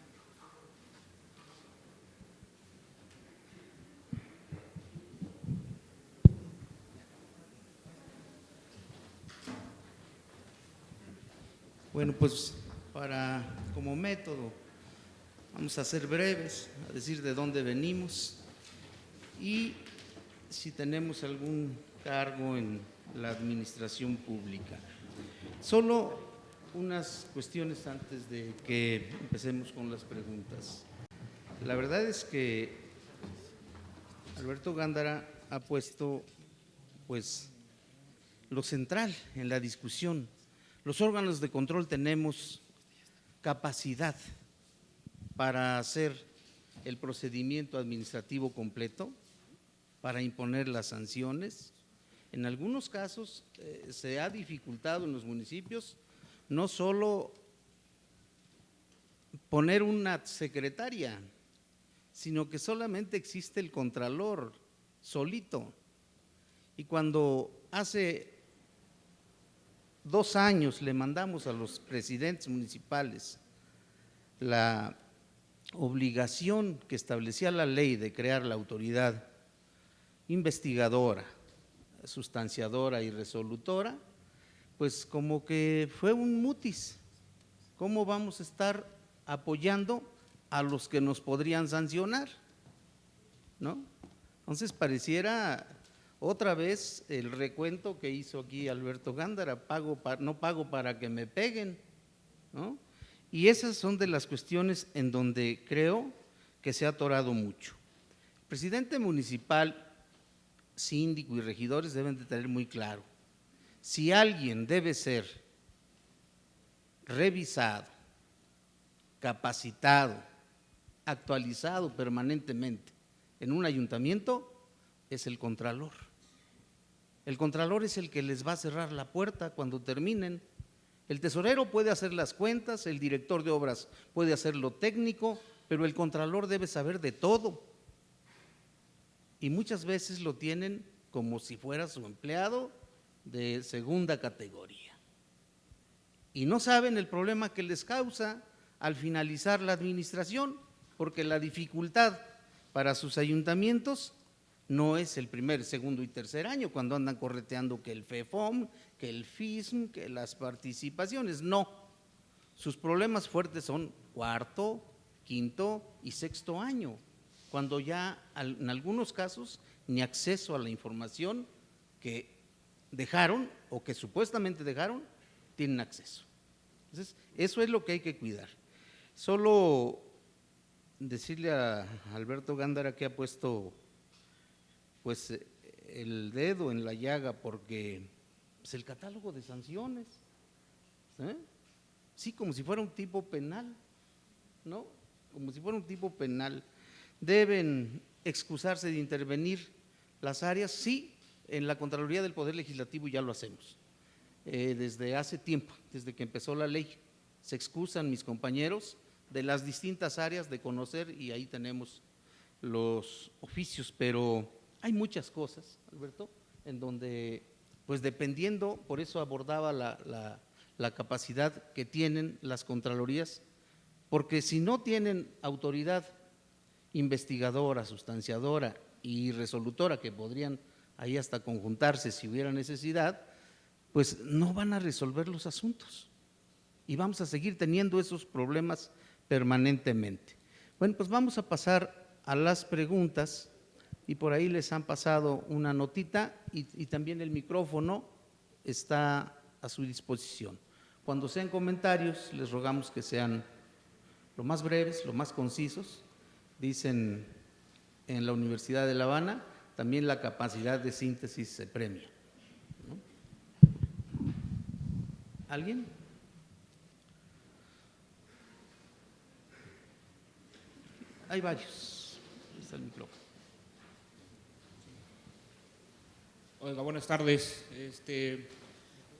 Bueno, pues como método, vamos a ser breves, a decir de dónde venimos y si tenemos algún cargo en la administración pública. Solo unas cuestiones antes de que empecemos con las preguntas. La verdad es que Alberto Gándara ha puesto, pues, lo central en la discusión. Los órganos de control tenemos capacidad para hacer el procedimiento administrativo completo, para imponer las sanciones. En algunos casos se ha dificultado en los municipios no solo poner una secretaria, sino que solamente existe el contralor solito. Y cuando hace 2 años le mandamos a los presidentes municipales la obligación que establecía la ley de crear la autoridad investigadora, sustanciadora y resolutora, pues como que fue un mutis. ¿Cómo vamos a estar apoyando a los que nos podrían sancionar? ¿No? Entonces pareciera otra vez el recuento que hizo aquí Alberto Gándara, no pago para que me peguen, ¿no? Y esas son de las cuestiones en donde creo que se ha atorado mucho. El presidente municipal, síndico y regidores deben de tener muy claro, si alguien debe ser revisado, capacitado, actualizado permanentemente en un ayuntamiento, es el contralor. El contralor es el que les va a cerrar la puerta cuando terminen. El tesorero puede hacer las cuentas, el director de obras puede hacer lo técnico, pero el contralor debe saber de todo. Y muchas veces lo tienen como si fuera su empleado de segunda categoría. Y no saben el problema que les causa al finalizar la administración, porque la dificultad para sus ayuntamientos no es el primer, segundo y tercer año, cuando andan correteando que el FEFOM, que el FISM, que las participaciones, no. Sus problemas fuertes son cuarto, quinto y sexto año, cuando ya en algunos casos ni acceso a la información que dejaron o que supuestamente dejaron tienen acceso. Entonces, eso es lo que hay que cuidar. Solo decirle a Alberto Gándara que ha puesto pues el dedo en la llaga, porque pues, el catálogo de sanciones, sí, como si fuera un tipo penal, ¿no? Como si fuera un tipo penal. Deben excusarse de intervenir las áreas, sí, en la Contraloría del Poder Legislativo ya lo hacemos. Desde hace tiempo, desde que empezó la ley, se excusan mis compañeros de las distintas áreas de conocer y ahí tenemos los oficios, pero hay muchas cosas, Alberto, en donde, pues dependiendo, por eso abordaba la capacidad que tienen las contralorías, porque si no tienen autoridad investigadora, sustanciadora y resolutora, que podrían ahí hasta conjuntarse si hubiera necesidad, pues no van a resolver los asuntos y vamos a seguir teniendo esos problemas permanentemente. Bueno, pues vamos a pasar a las preguntas y por ahí les han pasado una notita y también el micrófono está a su disposición. Cuando sean comentarios, les rogamos que sean lo más breves, lo más concisos. Dicen en la Universidad de La Habana, también la capacidad de síntesis se premia, ¿no? ¿Alguien? Hay varios. Ahí está el micrófono. Oiga, buenas tardes.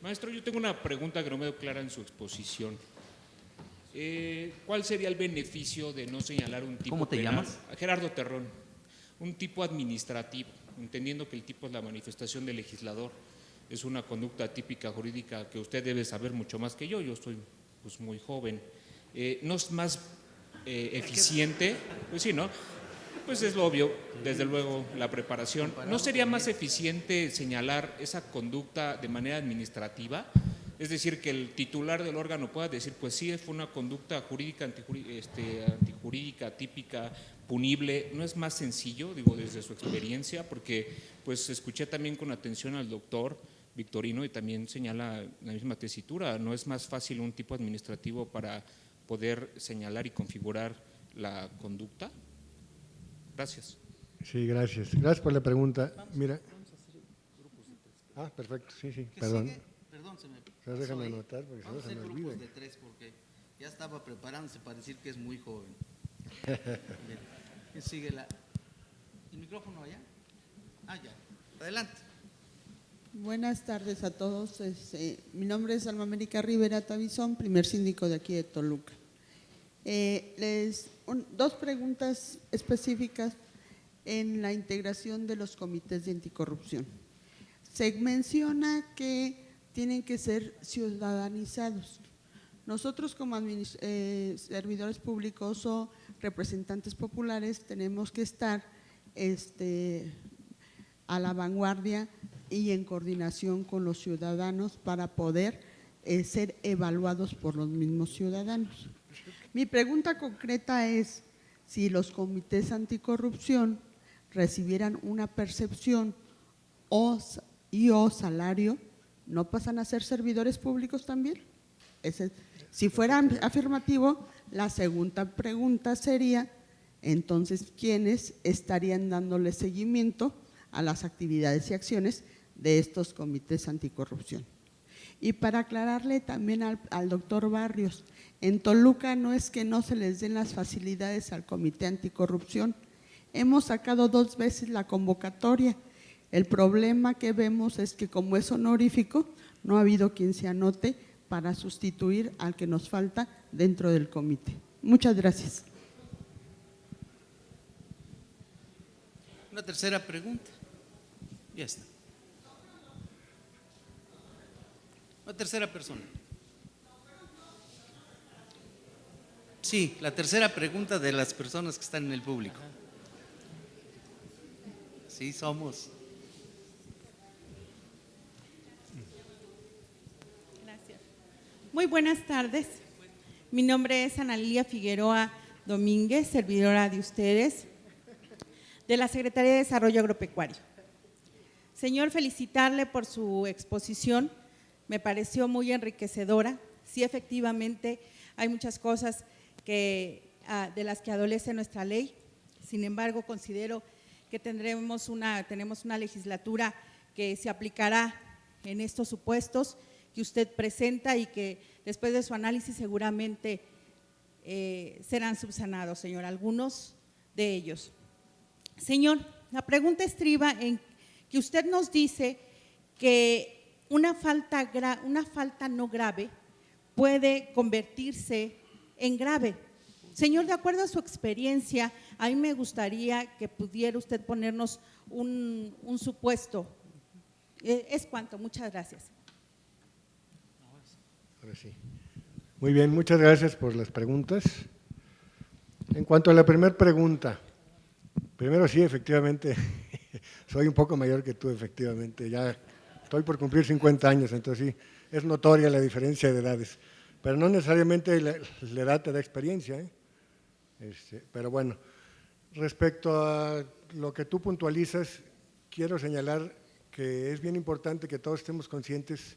Maestro, yo tengo una pregunta que no me quedó clara en su exposición. ¿Cuál sería el beneficio de no señalar un tipo ¿Cómo te penal? llamas? Gerardo Terrón. Un tipo administrativo, entendiendo que el tipo es la manifestación del legislador. Es una conducta típica jurídica que usted debe saber mucho más que yo estoy pues, muy joven. ¿No es más eficiente? Pues sí, ¿no? Pues es lo obvio, desde luego, la preparación. ¿No sería más eficiente señalar esa conducta de manera administrativa? Es decir, que el titular del órgano pueda decir, pues sí, fue una conducta jurídica, antijurídica, típica, punible. ¿No es más sencillo, digo, desde su experiencia? Porque pues escuché también con atención al doctor Victorino, y también señala la misma tesitura, ¿no es más fácil un tipo administrativo para poder señalar y configurar la conducta? Gracias. Sí, gracias. Gracias por la pregunta. Mira. Perfecto, sí, ¿Qué perdón. sigue? Perdón, se me Pero déjame pasó ahí. anotar porque si no Vamos a se me hacer olvida. grupos de 3 porque ya estaba preparándose para decir que es muy joven. Bien. ¿Quién sigue el micrófono allá? Ya. Adelante. Buenas tardes a todos. Mi nombre es Alma América Rivera Tavizón, primer síndico de aquí de Toluca. Dos preguntas específicas en la integración de los comités de anticorrupción. Se menciona que tienen que ser ciudadanizados. Nosotros como servidores públicos o representantes populares tenemos que estar a la vanguardia y en coordinación con los ciudadanos para poder ser evaluados por los mismos ciudadanos. Mi pregunta concreta es si los comités anticorrupción recibieran una percepción o salario, ¿no pasan a ser servidores públicos también? Si fuera afirmativo, la segunda pregunta sería, entonces, ¿quiénes estarían dándole seguimiento a las actividades y acciones de estos comités anticorrupción? Y para aclararle también al doctor Barrios, en Toluca no es que no se les den las facilidades al comité anticorrupción, hemos sacado 2 veces la convocatoria. El problema que vemos es que como es honorífico, no ha habido quien se anote para sustituir al que nos falta dentro del comité. Muchas gracias. Una tercera pregunta. Ya está. Una tercera persona. Sí, la tercera pregunta de las personas que están en el público. Sí, somos. Gracias. Muy buenas tardes. Mi nombre es Ana Lilia Figueroa Domínguez, servidora de ustedes, de la Secretaría de Desarrollo Agropecuario. Señor, felicitarle por su exposición, me pareció muy enriquecedora. Sí, efectivamente, hay muchas cosas de las que adolece nuestra ley, sin embargo, considero que tenemos una legislatura que se aplicará en estos supuestos que usted presenta y que después de su análisis seguramente serán subsanados, señor, algunos de ellos. Señor, la pregunta estriba en que usted nos dice que una falta no grave puede convertirse en grave. Señor, de acuerdo a su experiencia, a mí me gustaría que pudiera usted ponernos un supuesto. Es cuanto, muchas gracias. Ahora sí. Muy bien, muchas gracias por las preguntas. En cuanto a la primera pregunta, primero sí, efectivamente, soy un poco mayor que tú, efectivamente, ya estoy por cumplir 50 años, entonces sí, es notoria la diferencia de edades, pero no necesariamente la edad te da experiencia, ¿eh? Pero bueno, respecto a lo que tú puntualizas, quiero señalar que es bien importante que todos estemos conscientes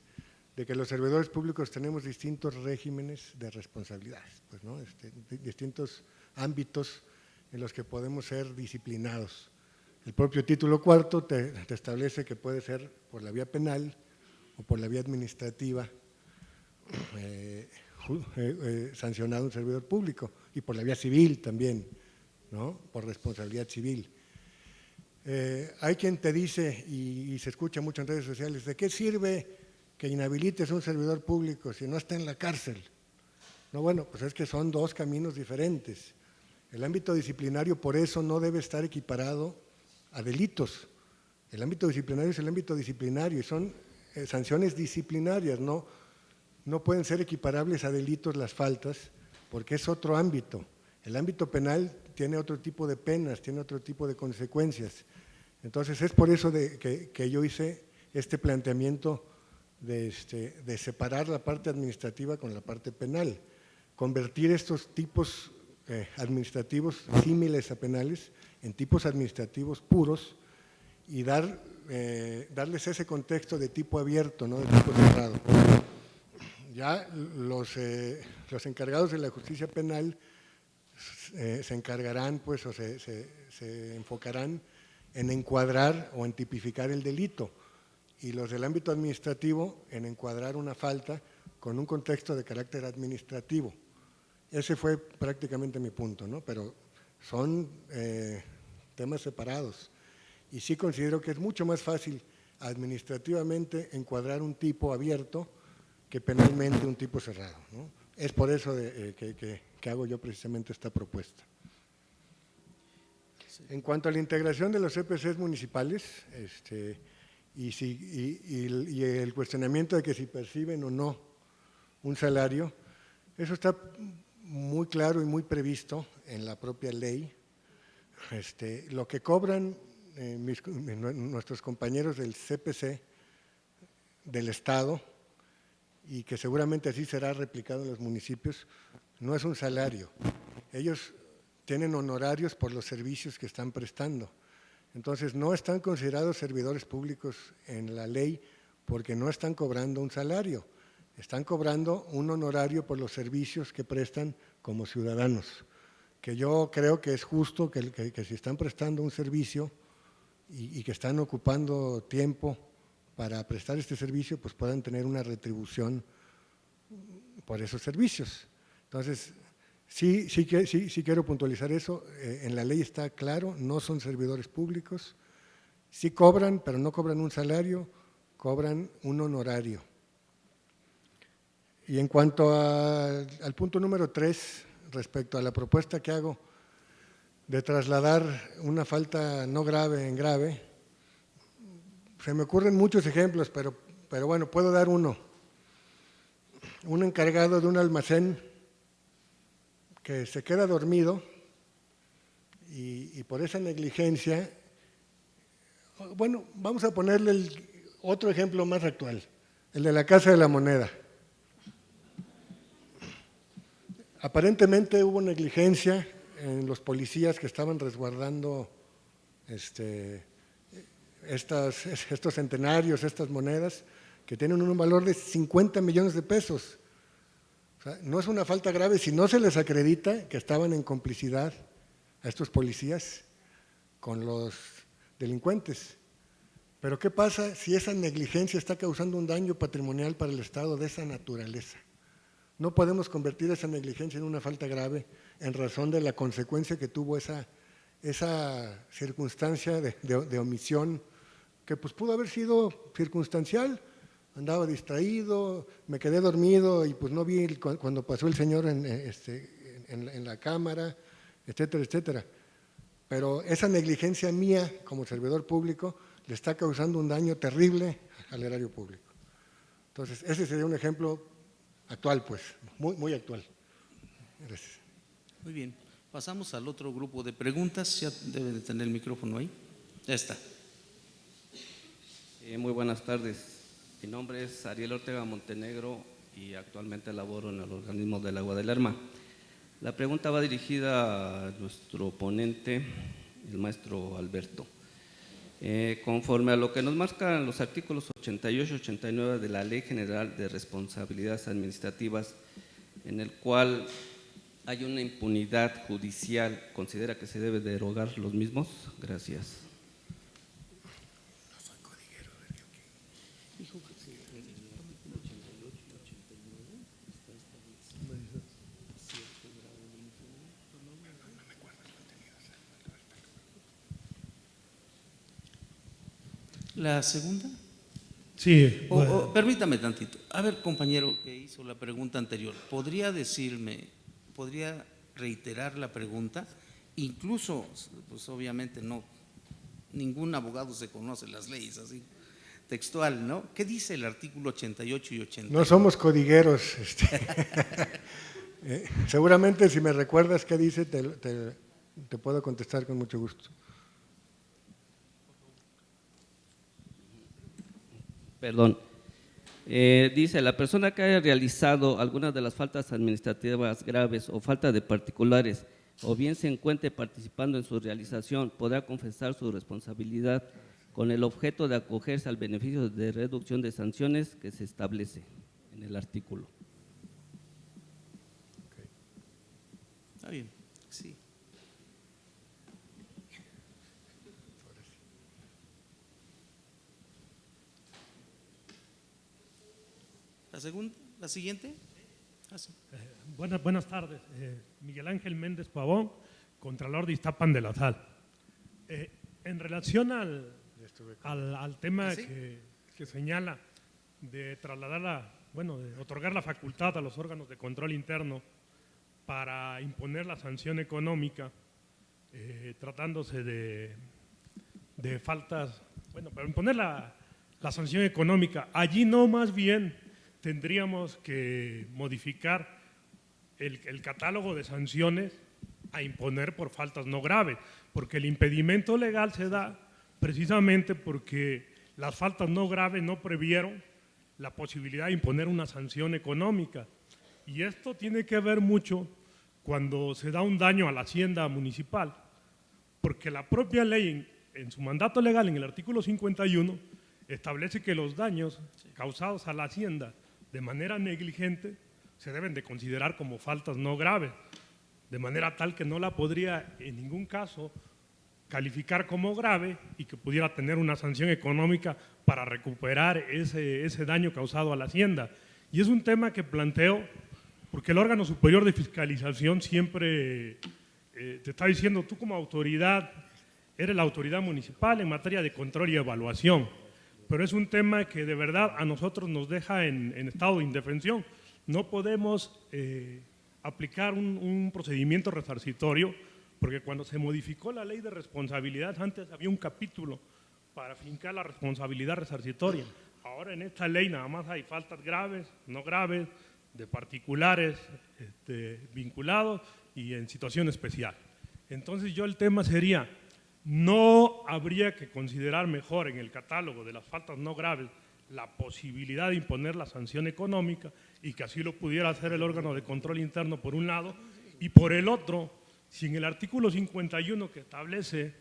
de que los servidores públicos tenemos distintos regímenes de responsabilidad, pues, ¿no? Distintos ámbitos en los que podemos ser disciplinados. El propio título cuarto te establece que puede ser por la vía penal o por la vía administrativa sancionado un servidor público, y por la vía civil también, ¿no? Por responsabilidad civil. Hay quien te dice, y se escucha mucho en redes sociales, ¿de qué sirve que inhabilites a un servidor público si no está en la cárcel? No, bueno, pues es que son 2 caminos diferentes. El ámbito disciplinario por eso no debe estar equiparado a delitos. El ámbito disciplinario es el ámbito disciplinario y son sanciones disciplinarias, no pueden ser equiparables a delitos las faltas porque es otro ámbito. El ámbito penal tiene otro tipo de penas, tiene otro tipo de consecuencias. Entonces es por eso que yo hice este planteamiento de separar la parte administrativa con la parte penal, convertir estos tipos similares a penales en tipos administrativos puros y dar darles ese contexto de tipo abierto, no de tipo cerrado. Ya los encargados de la justicia penal se encargarán, pues, o se enfocarán en encuadrar o en tipificar el delito, y los del ámbito administrativo en encuadrar una falta con un contexto de carácter administrativo. Ese fue prácticamente mi punto, ¿no? Pero son temas separados, y sí considero que es mucho más fácil administrativamente encuadrar un tipo abierto que penalmente un tipo cerrado, ¿no? Es por eso que hago yo precisamente esta propuesta. En cuanto a la integración de los CPCs municipales, y el cuestionamiento de que si perciben o no un salario, eso está muy claro y muy previsto en la propia ley. Lo que cobran nuestros compañeros del CPC del Estado, y que seguramente así será replicado en los municipios, no es un salario. Ellos tienen honorarios por los servicios que están prestando. Entonces, no están considerados servidores públicos en la ley porque no están cobrando un salario, están cobrando un honorario por los servicios que prestan como ciudadanos, que yo creo que es justo que si están prestando un servicio y que están ocupando tiempo para prestar este servicio, pues puedan tener una retribución por esos servicios. Entonces, sí quiero puntualizar eso. En la ley está claro, no son servidores públicos, sí cobran, pero no cobran un salario, cobran un honorario. Y en cuanto al punto número 3, respecto a la propuesta que hago de trasladar una falta no grave en grave, se me ocurren muchos ejemplos, pero bueno, puedo dar uno. Un encargado de un almacén que se queda dormido y por esa negligencia, bueno, vamos a ponerle otro ejemplo más actual, el de la Casa de la Moneda. Aparentemente hubo negligencia en los policías que estaban resguardando estos centenarios, estas monedas, que tienen un valor de 50 millones de pesos. O sea, no es una falta grave si no se les acredita que estaban en complicidad a estos policías con los delincuentes. Pero ¿qué pasa si esa negligencia está causando un daño patrimonial para el Estado de esa naturaleza? No podemos convertir esa negligencia en una falta grave en razón de la consecuencia que tuvo esa circunstancia de omisión, que pues pudo haber sido circunstancial. Andaba distraído, me quedé dormido y pues no vi cuando pasó el señor en la cámara, etcétera, etcétera. Pero esa negligencia mía como servidor público le está causando un daño terrible al erario público. Entonces, ese sería un ejemplo actual, pues, muy, muy actual. Gracias. Muy bien. Pasamos al otro grupo de preguntas. Ya debe de tener el micrófono ahí. Ya está. Muy buenas tardes. Mi nombre es Ariel Ortega Montenegro y actualmente laboro en el organismo del Agua del Lerma. La pregunta va dirigida a nuestro ponente, el maestro Alberto. Conforme a lo que nos marcan los artículos 88 y 89 de la Ley General de Responsabilidades Administrativas, en el cual hay una impunidad judicial, ¿considera que se debe derogar los mismos? Gracias. ¿La segunda? Sí. Permítame tantito. A ver, compañero que hizo la pregunta anterior, ¿podría reiterar la pregunta? Incluso, pues obviamente no, ningún abogado se conoce las leyes así, textual, ¿no? ¿Qué dice el artículo 88 y 89? No somos codigueros. Seguramente si me recuerdas qué dice, te puedo contestar con mucho gusto. Perdón. Dice, la persona que haya realizado alguna de las faltas administrativas graves o falta de particulares, o bien se encuentre participando en su realización, podrá confesar su responsabilidad con el objeto de acogerse al beneficio de reducción de sanciones que se establece en el artículo. Está bien, sí. ¿La segunda? ¿La siguiente? Ah, sí. Buenas tardes. Miguel Ángel Méndez Pavón, Contralor de Iztapan de la Sal. En relación al tema ¿Ah, sí? que señala de trasladar de otorgar la facultad a los órganos de control interno para imponer la sanción económica, tratándose de faltas, para imponer la sanción económica, allí no más bien tendríamos que modificar el catálogo de sanciones a imponer por faltas no graves, porque el impedimento legal se da precisamente porque las faltas no graves no previeron la posibilidad de imponer una sanción económica. Y esto tiene que ver mucho cuando se da un daño a la hacienda municipal, porque la propia ley en su mandato legal, en el artículo 51, establece que los daños causados a la hacienda de manera negligente se deben de considerar como faltas no graves, de manera tal que no la podría en ningún caso calificar como grave y que pudiera tener una sanción económica para recuperar ese daño causado a la hacienda. Y es un tema que planteo porque el órgano superior de fiscalización siempre te está diciendo, tú como autoridad, eres la autoridad municipal en materia de control y evaluación, pero es un tema que de verdad a nosotros nos deja en estado de indefensión. No podemos aplicar un procedimiento resarcitorio, porque cuando se modificó la ley de responsabilidad, antes había un capítulo para fincar la responsabilidad resarcitoria. Ahora en esta ley nada más hay faltas graves, no graves, de particulares vinculados y en situación especial. Entonces yo el tema sería, no habría que considerar mejor en el catálogo de las faltas no graves la posibilidad de imponer la sanción económica y que así lo pudiera hacer el órgano de control interno por un lado, y por el otro, si en el artículo 51 que establece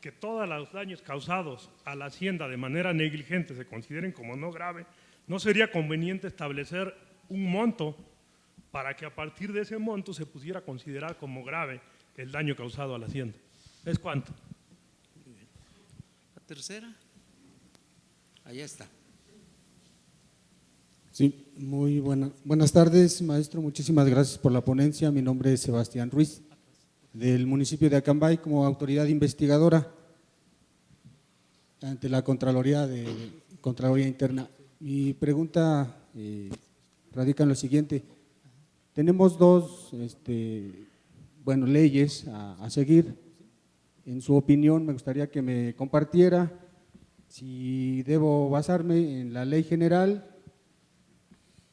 que todos los daños causados a la hacienda de manera negligente se consideren como no grave, ¿no sería conveniente establecer un monto para que a partir de ese monto se pudiera considerar como grave el daño causado a la hacienda? ¿Es cuánto? La tercera. Allá está. Sí, muy buenas tardes, maestro. Muchísimas gracias por la ponencia. Mi nombre es Sebastián Ruiz, del municipio de Acambay, como autoridad investigadora ante la Contraloría Interna. Mi pregunta radica en lo siguiente. Tenemos dos leyes a seguir. En su opinión, me gustaría que me compartiera si debo basarme en la ley general,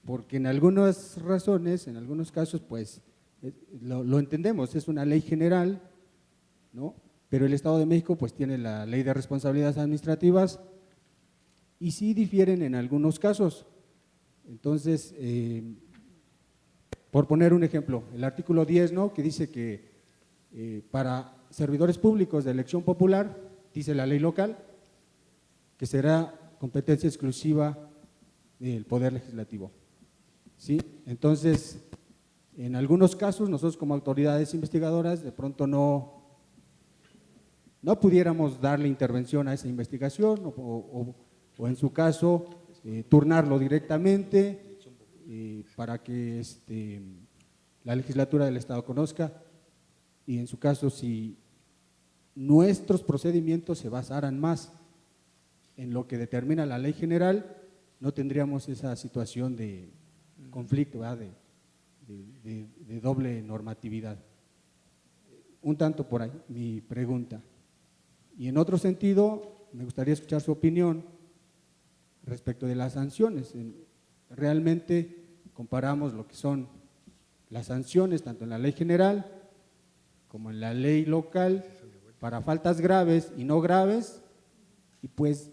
porque en algunas razones, en algunos casos, pues lo entendemos, es una ley general, ¿no? Pero el Estado de México pues tiene la ley de responsabilidades administrativas y sí difieren en algunos casos. Entonces, por poner un ejemplo, el artículo 10, ¿no?, que dice que para servidores públicos de elección popular, dice la ley local, que será competencia exclusiva del Poder Legislativo. ¿Sí? Entonces, en algunos casos, nosotros como autoridades investigadoras, de pronto no pudiéramos darle intervención a esa investigación o en su caso, turnarlo directamente para que la legislatura del Estado conozca, y en su caso, si nuestros procedimientos se basaran más en lo que determina la ley general, no tendríamos esa situación de conflicto, ¿verdad?, de doble normatividad. Un tanto por ahí mi pregunta. Y en otro sentido, me gustaría escuchar su opinión respecto de las sanciones. Realmente comparamos lo que son las sanciones, tanto en la ley general como en la ley local, para faltas graves y no graves, y pues,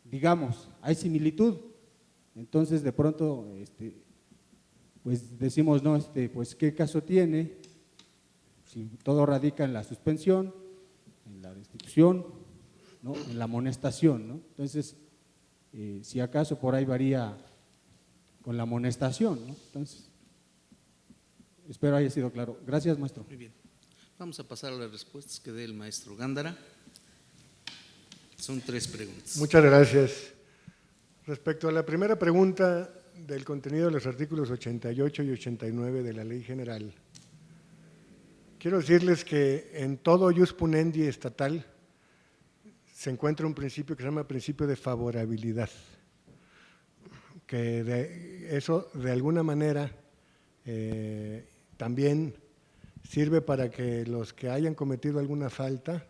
digamos, hay similitud. Entonces, de pronto, pues decimos, no, pues, ¿qué caso tiene? Si todo radica en la suspensión, en la destitución, ¿no?, en la amonestación, ¿no? Entonces, si acaso por ahí varía con la amonestación, ¿no? Entonces, espero haya sido claro. Gracias, maestro. Muy bien. Vamos a pasar a las respuestas que dé el maestro Gándara. Son 3 preguntas. Muchas gracias. Respecto a la primera pregunta del contenido de los artículos 88 y 89 de la Ley General, quiero decirles que en todo ius punendi estatal se encuentra un principio que se llama principio de favorabilidad, que eso de alguna manera también sirve para que los que hayan cometido alguna falta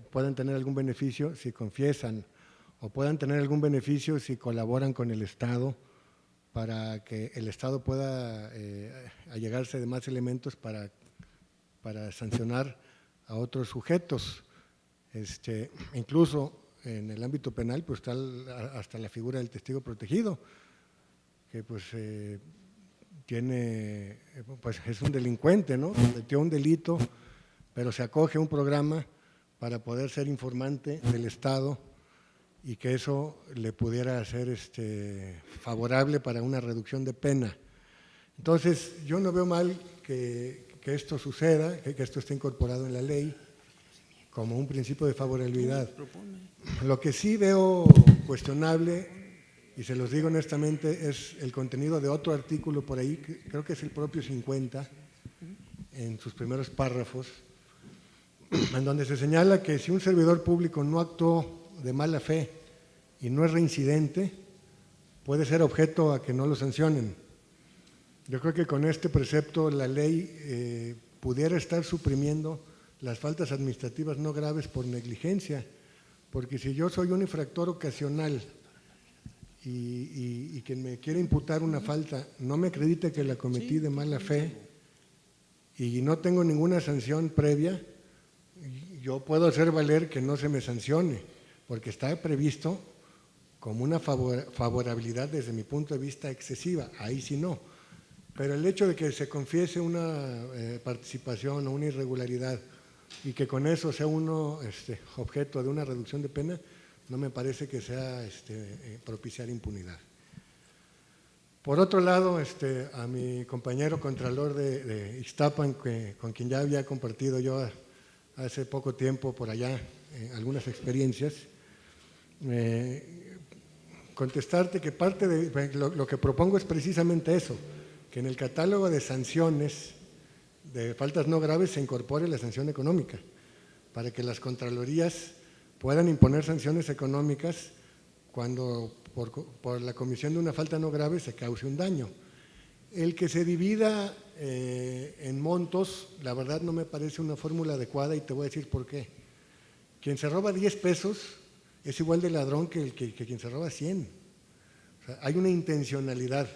puedan tener algún beneficio si confiesan, o puedan tener algún beneficio si colaboran con el Estado, para que el Estado pueda allegarse de más elementos para sancionar a otros sujetos. Incluso en el ámbito penal pues está hasta la figura del testigo protegido, que pues es un delincuente, ¿no? Cometió un delito, pero se acoge a un programa para poder ser informante del Estado y que eso le pudiera ser favorable para una reducción de pena. Entonces, yo no veo mal que esto suceda, que esto esté incorporado en la ley como un principio de favorabilidad. Lo que sí veo cuestionable, y se los digo honestamente, es el contenido de otro artículo por ahí, que creo que es el propio 50, en sus primeros párrafos, en donde se señala que si un servidor público no actuó de mala fe y no es reincidente, puede ser objeto a que no lo sancionen. Yo creo que con este precepto la ley pudiera estar suprimiendo las faltas administrativas no graves por negligencia, porque si yo soy un infractor ocasional y quien me quiere imputar una falta no me acredita que la cometí de mala fe y no tengo ninguna sanción previa, yo puedo hacer valer que no se me sancione, porque está previsto como una favorabilidad desde mi punto de vista excesiva, ahí sí no. Pero el hecho de que se confiese una participación o una irregularidad y que con eso sea uno objeto de una reducción de pena, no me parece que sea propiciar impunidad. Por otro lado, a mi compañero contralor de Ixtapan, con quien ya había compartido yo hace poco tiempo por allá algunas experiencias, contestarte que parte de lo que propongo es precisamente eso, que en el catálogo de sanciones de faltas no graves se incorpore la sanción económica, para que las contralorías puedan imponer sanciones económicas cuando por la comisión de una falta no grave se cause un daño. El que se divida en montos, la verdad no me parece una fórmula adecuada y te voy a decir por qué. Quien se roba 10 pesos es igual de ladrón que quien se roba 100. O sea, hay una intencionalidad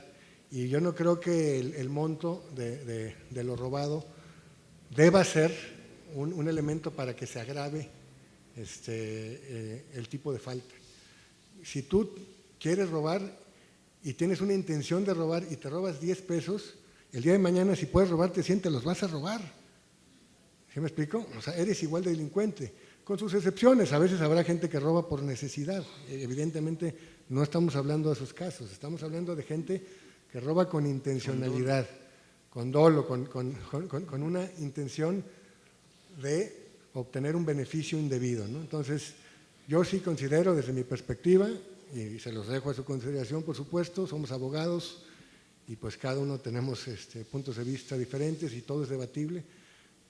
y yo no creo que el monto de lo robado deba ser un elemento para que se agrave el tipo de falta. Si tú quieres robar y tienes una intención de robar y te robas 10 pesos, el día de mañana si puedes robarte 100 te los vas a robar. ¿Sí me explico? O sea, eres igual de delincuente, con sus excepciones. A veces habrá gente que roba por necesidad. Evidentemente no estamos hablando de esos casos, estamos hablando de gente que roba con intencionalidad, con dolo, con una intención de obtener un beneficio indebido, ¿no? Entonces, yo sí considero desde mi perspectiva, y se los dejo a su consideración, por supuesto, somos abogados y pues cada uno tenemos puntos de vista diferentes y todo es debatible,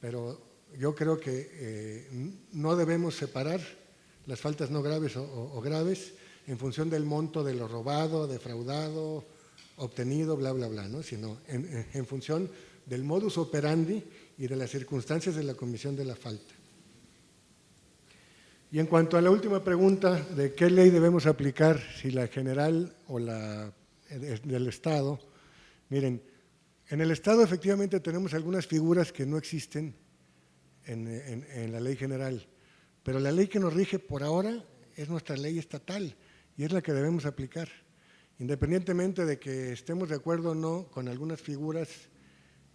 pero yo creo que no debemos separar las faltas no graves o graves en función del monto de lo robado, defraudado, obtenido, bla, bla, bla, ¿no? Sino en función del modus operandi y de las circunstancias de la comisión de la falta. Y en cuanto a la última pregunta de qué ley debemos aplicar, si la general o la del Estado, miren, en el Estado efectivamente tenemos algunas figuras que no existen en la ley general, pero la ley que nos rige por ahora es nuestra ley estatal y es la que debemos aplicar, independientemente de que estemos de acuerdo o no con algunas figuras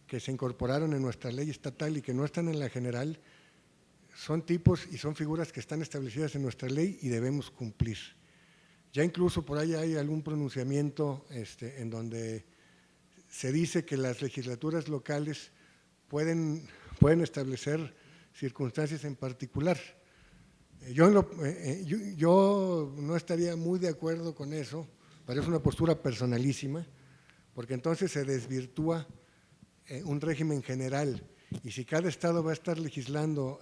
que se incorporaron en nuestra ley estatal y que no están en la general. son tipos y son figuras que están establecidas en nuestra ley y debemos cumplir. Ya incluso por ahí hay algún pronunciamiento en donde se dice que las legislaturas locales pueden establecer circunstancias en particular. Yo no estaría muy de acuerdo con eso, parece una postura personalísima, porque entonces se desvirtúa un régimen general, y si cada estado va a estar legislando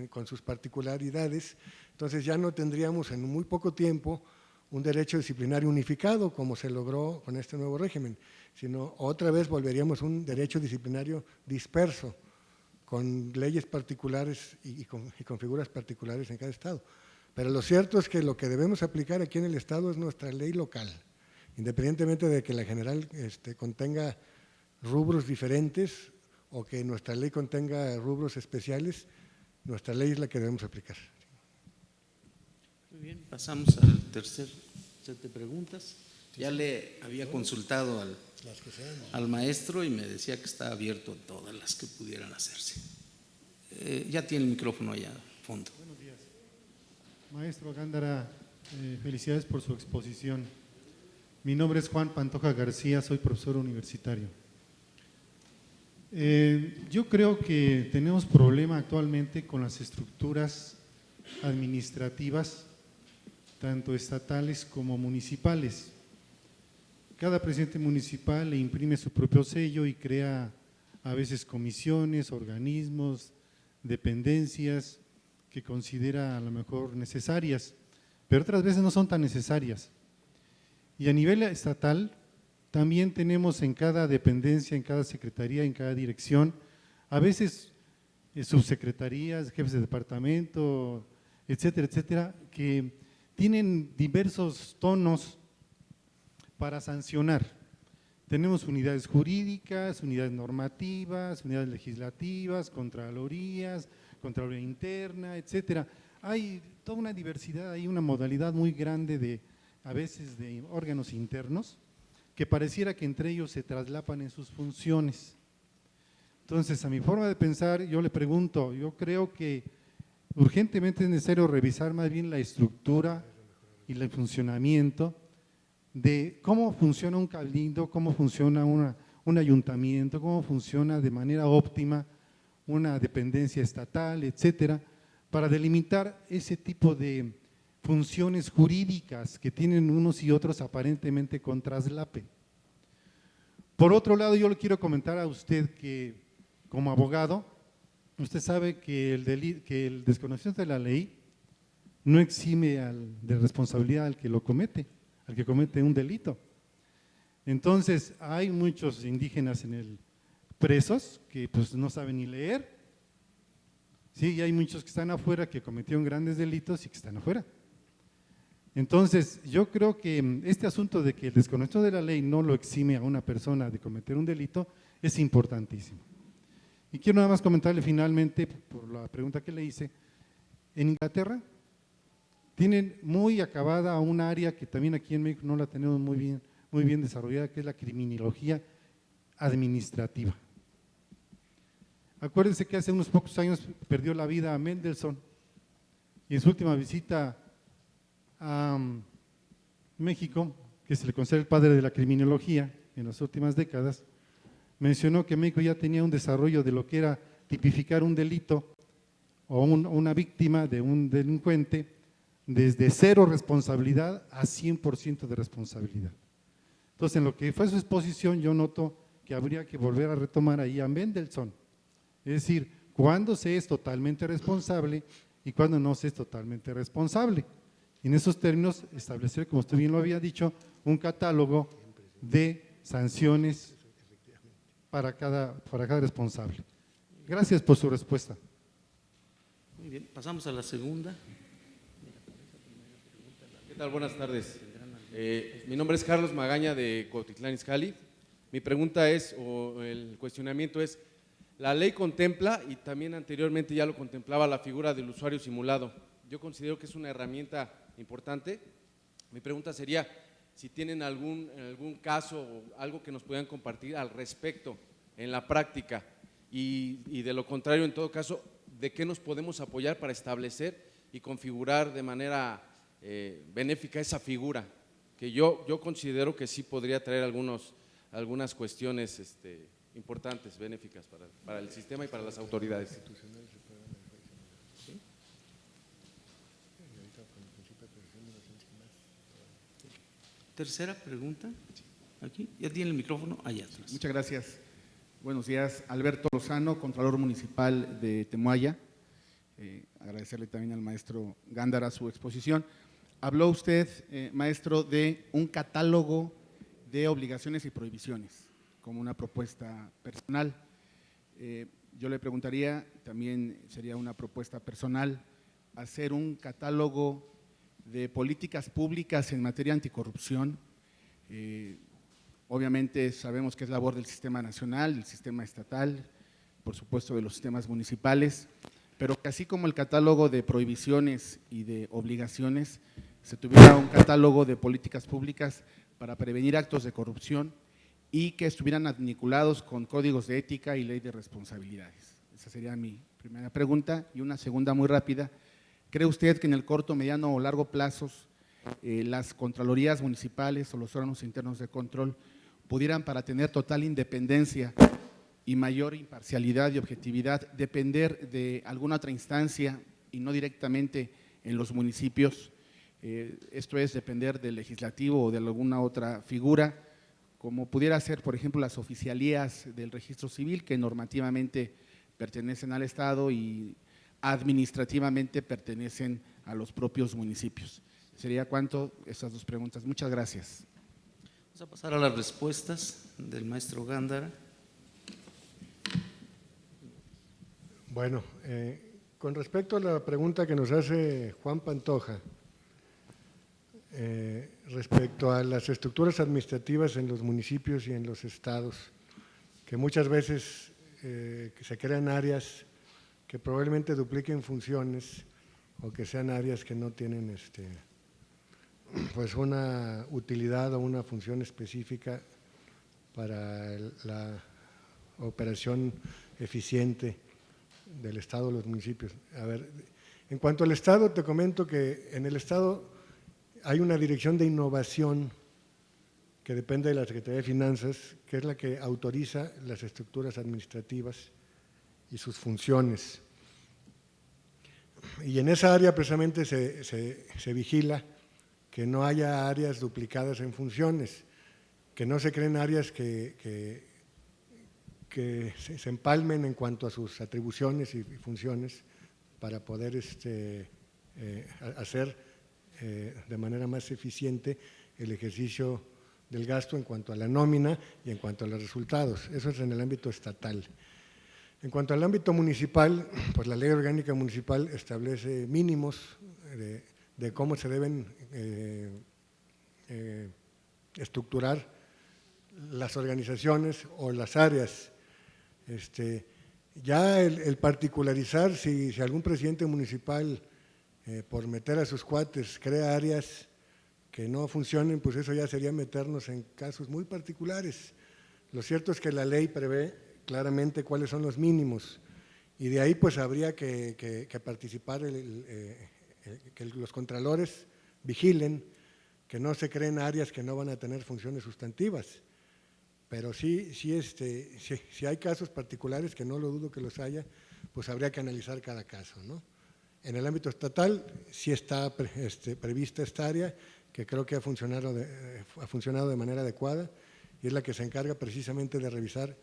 con sus particularidades, entonces ya no tendríamos en muy poco tiempo un derecho disciplinario unificado, como se logró con este nuevo régimen, sino otra vez volveríamos a un derecho disciplinario disperso, con leyes particulares y con figuras particulares en cada estado. Pero lo cierto es que lo que debemos aplicar aquí en el estado es nuestra ley local, independientemente de que la general contenga rubros diferentes o que nuestra ley contenga rubros especiales, nuestra ley es la que debemos aplicar. Muy bien, pasamos al tercer set de preguntas. Ya le había consultado al maestro y me decía que está abierto a todas las que pudieran hacerse. Ya tiene el micrófono allá al fondo. Buenos días. Maestro Gándara, felicidades por su exposición. Mi nombre es Juan Pantoja García, soy profesor universitario. Yo creo que tenemos problema actualmente con las estructuras administrativas, tanto estatales como municipales. Cada presidente municipal le imprime su propio sello y crea a veces comisiones, organismos, dependencias que considera a lo mejor necesarias, pero otras veces no son tan necesarias. Y a nivel estatal también tenemos en cada dependencia, en cada secretaría, en cada dirección, a veces subsecretarías, jefes de departamento, etcétera, etcétera, que tienen diversos tonos para sancionar. Tenemos unidades jurídicas, unidades normativas, unidades legislativas, contralorías, contraloría interna, etcétera. Hay toda una diversidad, hay una modalidad muy grande a veces de órganos internos que pareciera que entre ellos se traslapan en sus funciones. Entonces, a mi forma de pensar, yo le pregunto, yo creo que urgentemente es necesario revisar más bien la estructura y el funcionamiento de cómo funciona un cabildo, cómo funciona un ayuntamiento, cómo funciona de manera óptima una dependencia estatal, etcétera, para delimitar ese tipo de funciones jurídicas que tienen unos y otros aparentemente con traslape. Por otro lado, yo le quiero comentar a usted que como abogado, usted sabe que el desconocimiento de la ley no exime de responsabilidad al que lo comete, al que comete un delito. Entonces, hay muchos indígenas presos que pues no saben ni leer, sí, y hay muchos que están afuera que cometieron grandes delitos y que están afuera. Entonces, yo creo que este asunto de que el desconocimiento de la ley no lo exime a una persona de cometer un delito es importantísimo. Y quiero nada más comentarle finalmente, por la pregunta que le hice, en Inglaterra tienen muy acabada un área que también aquí en México no la tenemos muy bien desarrollada, que es la criminología administrativa. Acuérdense que hace unos pocos años perdió la vida a Mendelssohn y en su última visita a México, que se le considera el padre de la criminología en las últimas décadas, mencionó que México ya tenía un desarrollo de lo que era tipificar un delito o una víctima de un delincuente desde 0 responsabilidad a 100% de responsabilidad. Entonces, en lo que fue su exposición, yo noto que habría que volver a retomar ahí a Mendelssohn, es decir, cuándo se es totalmente responsable y cuándo no se es totalmente responsable. En esos términos, establecer, como usted bien lo había dicho, un catálogo de sanciones para cada responsable. Gracias por su respuesta. Muy bien, pasamos a la segunda. ¿Qué tal? Buenas tardes. Mi nombre es Carlos Magaña de Cuautitlán Izcalli. Mi pregunta es, o el cuestionamiento es, la ley contempla, y también anteriormente ya lo contemplaba, la figura del usuario simulado. Yo considero que es una herramienta importante. Mi pregunta sería, si tienen algún caso o algo que nos puedan compartir al respecto en la práctica, y de lo contrario, en todo caso, de qué nos podemos apoyar para establecer y configurar de manera benéfica esa figura, que yo considero que sí podría traer algunas cuestiones importantes, benéficas para el sistema y para las autoridades. Tercera pregunta. Aquí, ya tiene el micrófono allá atrás. Muchas gracias. Buenos días, Alberto Lozano, Contralor Municipal de Temuaya. Agradecerle también al maestro Gándara su exposición. Habló usted, maestro, de un catálogo de obligaciones y prohibiciones como una propuesta personal. Yo le preguntaría, también sería una propuesta personal, hacer un catálogo de políticas públicas en materia anticorrupción. Obviamente sabemos que es labor del sistema nacional, del sistema estatal, por supuesto de los sistemas municipales, pero que así como el catálogo de prohibiciones y de obligaciones, se tuviera un catálogo de políticas públicas para prevenir actos de corrupción y que estuvieran vinculados con códigos de ética y ley de responsabilidades. Esa sería mi primera pregunta. Y una segunda muy rápida. ¿Cree usted que en el corto, mediano o largo plazos las contralorías municipales o los órganos internos de control pudieran, para tener total independencia y mayor imparcialidad y objetividad, depender de alguna otra instancia y no directamente en los municipios? Esto es, depender del legislativo o de alguna otra figura, como pudiera ser, por ejemplo, las oficialías del registro civil, que normativamente pertenecen al Estado y administrativamente pertenecen a los propios municipios. ¿Sería cuánto? Esas dos preguntas. Muchas gracias. Vamos a pasar a las respuestas del maestro Gándara. Bueno, con respecto a la pregunta que nos hace Juan Pantoja, respecto a las estructuras administrativas en los municipios y en los estados, que muchas veces que se crean áreas que probablemente dupliquen funciones o que sean áreas que no tienen pues una utilidad o una función específica para la operación eficiente del Estado o los municipios. A ver, en cuanto al Estado, te comento que en el Estado hay una dirección de innovación que depende de la Secretaría de Finanzas, que es la que autoriza las estructuras administrativas y sus funciones. Y en esa área precisamente se vigila que no haya áreas duplicadas en funciones, que no se creen áreas que se empalmen en cuanto a sus atribuciones y funciones para poder hacer de manera más eficiente el ejercicio del gasto en cuanto a la nómina y en cuanto a los resultados. Eso es en el ámbito estatal. En cuanto al ámbito municipal, pues la Ley Orgánica Municipal establece mínimos de cómo se deben estructurar las organizaciones o las áreas. Ya el particularizar, si algún presidente municipal por meter a sus cuates crea áreas que no funcionen, pues eso ya sería meternos en casos muy particulares. Lo cierto es que la ley prevé claramente cuáles son los mínimos y de ahí pues habría que participar, que los contralores vigilen que no se creen áreas que no van a tener funciones sustantivas. Pero sí hay casos particulares, que no lo dudo que los haya, pues habría que analizar cada caso, ¿no? En el ámbito estatal sí está prevista esta área, que creo que ha funcionado de manera adecuada y es la que se encarga precisamente de revisar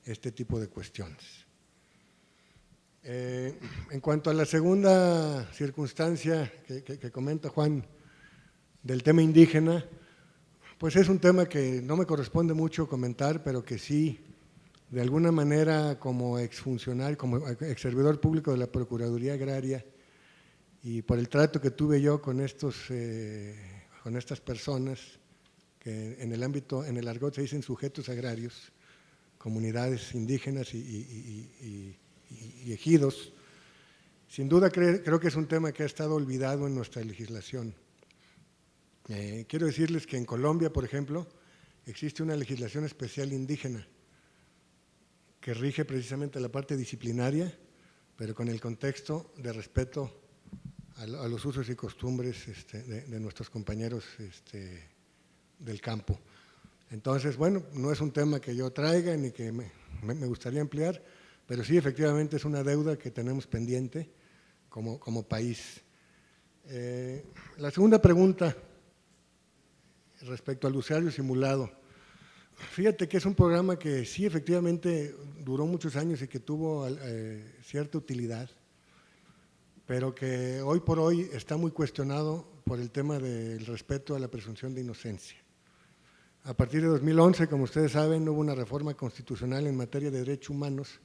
este tipo de cuestiones. En cuanto a la segunda circunstancia que comenta Juan del tema indígena, pues es un tema que no me corresponde mucho comentar, pero que sí, de alguna manera, como exfuncionario, como exservidor público de la Procuraduría Agraria y por el trato que tuve yo con estas personas, que en el argot se dicen sujetos agrarios, comunidades indígenas y ejidos, sin duda creo que es un tema que ha estado olvidado en nuestra legislación. Quiero decirles que en Colombia, por ejemplo, existe una legislación especial indígena que rige precisamente la parte disciplinaria, pero con el contexto de respeto a los usos y costumbres de nuestros compañeros del campo. Entonces, bueno, no es un tema que yo traiga ni que me gustaría ampliar, pero sí, efectivamente, es una deuda que tenemos pendiente como país. La segunda pregunta, respecto al usuario simulado. Fíjate que es un programa que sí, efectivamente, duró muchos años y que tuvo cierta utilidad, pero que hoy por hoy está muy cuestionado por el tema del respeto a la presunción de inocencia. A partir de 2011, como ustedes saben, hubo una reforma constitucional en materia de derechos humanos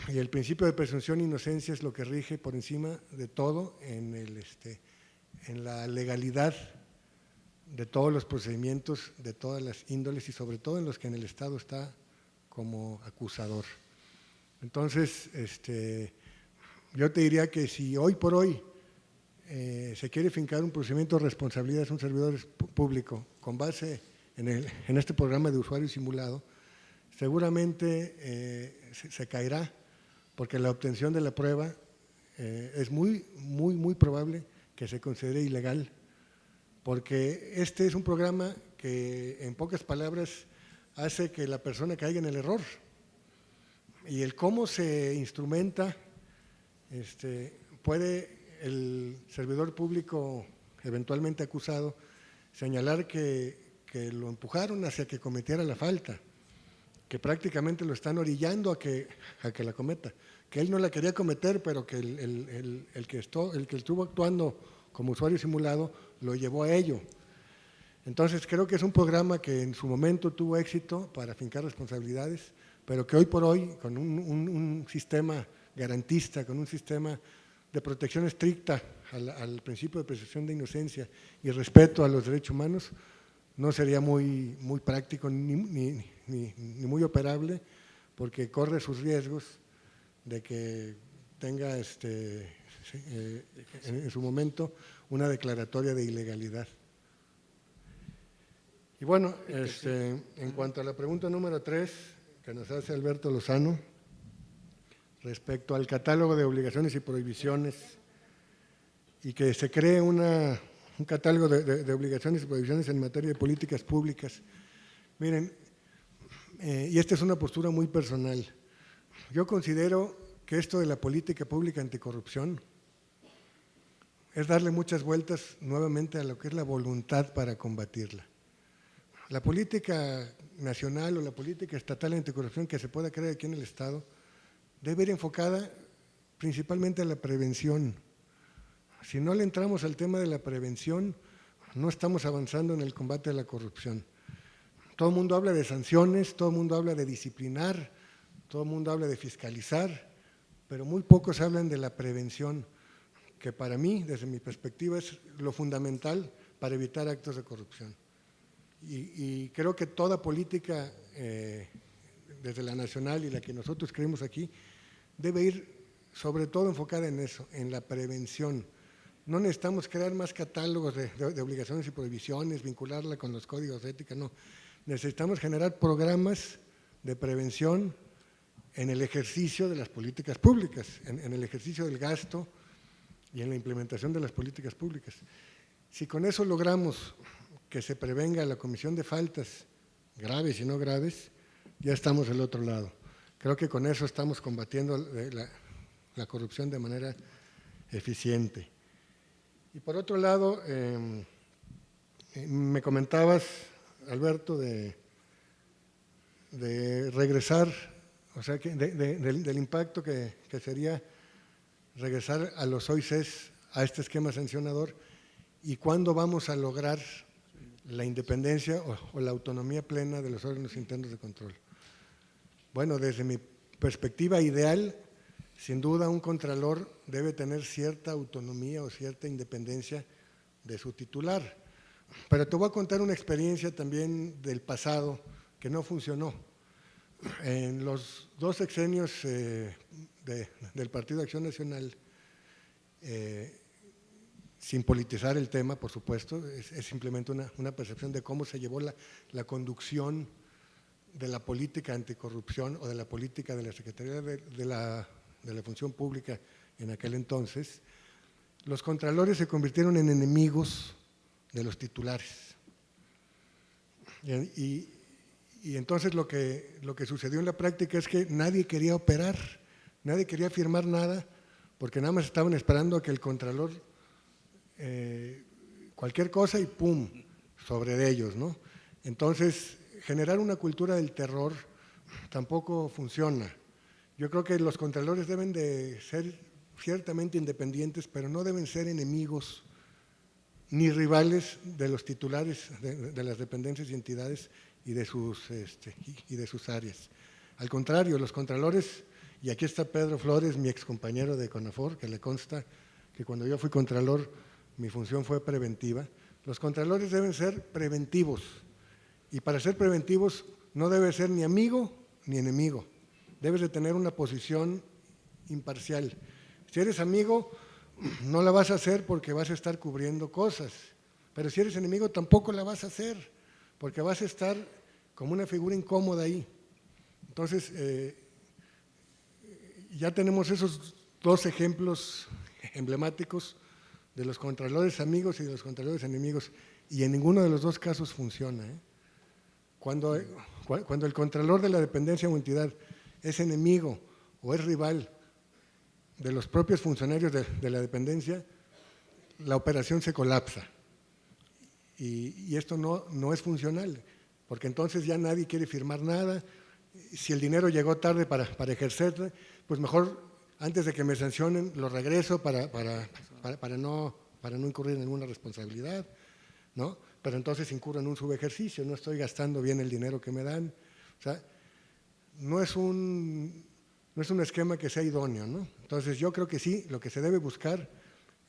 y el principio de presunción de inocencia es lo que rige por encima de todo en la legalidad de todos los procedimientos, de todas las índoles y sobre todo en los que en el Estado está como acusador. Entonces, yo te diría que si hoy por hoy se quiere fincar un procedimiento de responsabilidad de un servidor público con base en este programa de usuario simulado, seguramente se caerá porque la obtención de la prueba es muy probable que se considere ilegal, porque este es un programa que, en pocas palabras, hace que la persona caiga en el error. Y el cómo se instrumenta, puede el servidor público eventualmente acusado señalar que lo empujaron hacia que cometiera la falta, que prácticamente lo están orillando a que la cometa, que él no la quería cometer, pero que el que estuvo actuando como usuario simulado lo llevó a ello. Entonces creo que es un programa que en su momento tuvo éxito para fincar responsabilidades, pero que hoy por hoy, con un sistema garantista, con un sistema de protección estricta al principio de presunción de inocencia y respeto a los derechos humanos, no sería muy práctico ni muy operable, porque corre sus riesgos de que tenga en su momento una declaratoria de ilegalidad. Y bueno, en cuanto a la pregunta número 3 que nos hace Alberto Lozano, respecto al catálogo de obligaciones y prohibiciones, y que se cree un catálogo de obligaciones y prohibiciones en materia de políticas públicas. Miren, y esta es una postura muy personal, yo considero que esto de la política pública anticorrupción es darle muchas vueltas nuevamente a lo que es la voluntad para combatirla. La política nacional o la política estatal anticorrupción que se pueda crear aquí en el Estado debe ir enfocada principalmente a la prevención. Si no le entramos al tema de la prevención, no estamos avanzando en el combate a la corrupción. Todo el mundo habla de sanciones, todo el mundo habla de disciplinar, todo el mundo habla de fiscalizar, pero muy pocos hablan de la prevención, que para mí, desde mi perspectiva, es lo fundamental para evitar actos de corrupción. Y creo que toda política, desde la nacional y la que nosotros creemos aquí, debe ir sobre todo enfocada en eso, en la prevención. No necesitamos crear más catálogos de obligaciones y prohibiciones, vincularla con los códigos de ética, no. Necesitamos generar programas de prevención en el ejercicio de las políticas públicas, en el ejercicio del gasto y en la implementación de las políticas públicas. Si con eso logramos que se prevenga la comisión de faltas graves y no graves, ya estamos del otro lado. Creo que con eso estamos combatiendo la corrupción de manera eficiente. Y por otro lado, me comentabas, Alberto, de regresar, o sea, del impacto que sería regresar a los OICs, a este esquema sancionador, y cuándo vamos a lograr la independencia o la autonomía plena de los órganos internos de control. Bueno, desde mi perspectiva ideal, sin duda un contralor debe tener cierta autonomía o cierta independencia de su titular. Pero te voy a contar una experiencia también del pasado que no funcionó. En los 2 sexenios del Partido Acción Nacional, sin politizar el tema, por supuesto, es simplemente una percepción de cómo se llevó la conducción de la política anticorrupción o de la política de la Secretaría de la la función pública en aquel entonces, los contralores se convirtieron en enemigos de los titulares. Y entonces lo que sucedió en la práctica es que nadie quería operar, nadie quería firmar nada, porque nada más estaban esperando a que el contralor cualquier cosa y ¡pum!, sobre de ellos, ¿no? Entonces, generar una cultura del terror tampoco funciona. Yo creo que los contralores deben de ser ciertamente independientes, pero no deben ser enemigos ni rivales de los titulares de las dependencias y entidades y de sus áreas. Al contrario, los contralores, y aquí está Pedro Flores, mi excompañero de CONAFOR, que le consta que cuando yo fui contralor mi función fue preventiva. Los contralores deben ser preventivos, y para ser preventivos no debe ser ni amigo ni enemigo, debes de tener una posición imparcial. Si eres amigo, no la vas a hacer porque vas a estar cubriendo cosas, pero si eres enemigo tampoco la vas a hacer, porque vas a estar como una figura incómoda ahí. Entonces, ya tenemos esos dos ejemplos emblemáticos de los contralores amigos y de los contralores enemigos, y en ninguno de los dos casos funciona, ¿eh? Cuando el contralor de la dependencia o entidad es enemigo o es rival de los propios funcionarios de la dependencia, la operación se colapsa, y esto no es funcional, porque entonces ya nadie quiere firmar nada. Si el dinero llegó tarde para ejercer, pues mejor antes de que me sancionen lo regreso para no incurrir en ninguna responsabilidad, ¿no? Pero entonces incurro en un subejercicio, no estoy gastando bien el dinero que me dan. O sea, no es un esquema que sea idóneo, ¿no? Entonces yo creo que sí, lo que se debe buscar